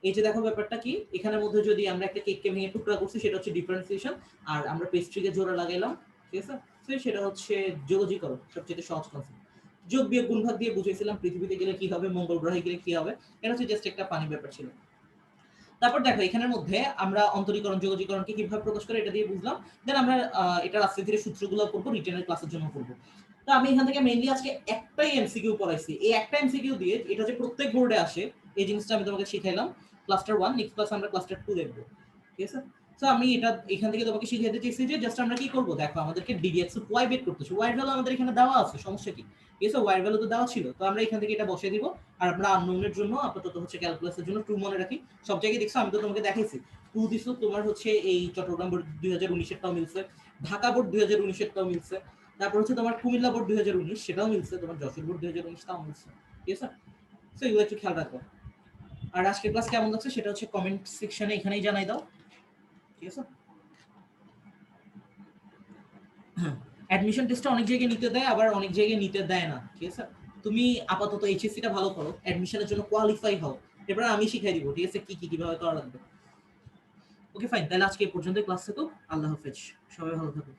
এই যে দেখো ব্যাপারটা কি, এখানের মধ্যে যদি আমরা একটা কেককে ভেঙে টুকরা করছি সেটা হচ্ছে ডিফারেন্সিয়েশন, আর আমরা পেস্ট্রিকে জোড়া লাগাইলাম, ঠিক আছে। তো সেটা হচ্ছে যোগজীকরণ, সবচেয়ে সহজ কনসেপ্ট। যোগ বিয়োগ গুণ ভাগ দিয়ে বুঝিয়েছিলাম পৃথিবীতে গেলে কি হবে, মঙ্গল গ্রহে গেলে কি হবে, এটা হচ্ছে জাস্ট একটা পানি ব্যাপার ছিল। তারপর দেখো এখানের মধ্যে আমরা অন্তরীকরণ যোগজীকরণকে কিভাবে প্রকাশ করে এটা দিয়ে বুঝলাম। দেন আমরা এটা আস্তে ধীরে সূত্রগুলো করবো, রিটেনের ক্লাসের জন্য করবো। তো আমি এখান থেকে মেইনলি আজকে একটাই এমসিকিউ পড়াইছি, এই একটা এমসিকিউ দিয়ে এটা যে প্রত্যেক বোর্ডে আসে এই জিনিসটা আমি তোমাকে শিখাইলাম। ক্লাস্টার 1, নেক্সট ক্লাস আমরা ক্লাস্টার 2 দেখবো, ঠিক আছে। সো আমি এটা এখান থেকে তোমাকে শিখাইতে চাইছি যে জাস্ট আমরা কি করব, দেখো আমাদেরকে ডিডিএক্স অফ ওয়াই বের করতে হবে, ওয়াই ভ্যালু আমাদের এখানে দেওয়া আছে, সমস্যা কি, ঠিক আছে, ওয়াই ভ্যালু তো দেওয়া ছিল, তো আমরা এখান থেকে এটা বসিয়ে দিব। আর আমরা আননোনের জন্য আপাতত হচ্ছে ক্যালকুলাসের জন্য 2 মনে রাখি। সব জায়গায় দেখছো, আমি তো তোমাকে দেখাইছি 2 দিছো, তোমার হচ্ছে এই চট্টগ্রাম বোর্ড 2019 এরটাও মিলছে, ঢাকা বোর্ড 2019 এরটাও মিলছে, তারপর হচ্ছে তোমার কুমিল্লা বোর্ড 2019 সেটাও মিলছে, তোমার যশোর বোর্ড 2019 তাও মিলছে, ঠিক আছে। সো এগুলো একটু খেয়াল রাখো। আর আজকের ক্লাস কেমন লাগছে সেটা হচ্ছে কমেন্ট সেকশনে এখানেই জানাই দাও, ঠিক আছে। অ্যাডমিশন টেস্টটা অনেক জায়গায় নিতে দেয়, আবার অনেক জায়গায় নিতে দেয় না, ঠিক আছে। তুমি আপাতত এইচএসসিটা ভালো করো, অ্যাডমিশনের জন্য কোয়ালিফাই হও, এরপর আমি শিখাই দিব, ঠিক আছে, কি কি কিভাবে করা লাগবে। ওকে ফাইন, তাহলে আজকে এই পর্যন্ত ক্লাস থাকুক। আল্লাহ হাফেজ, সবাই ভালো থাকুন।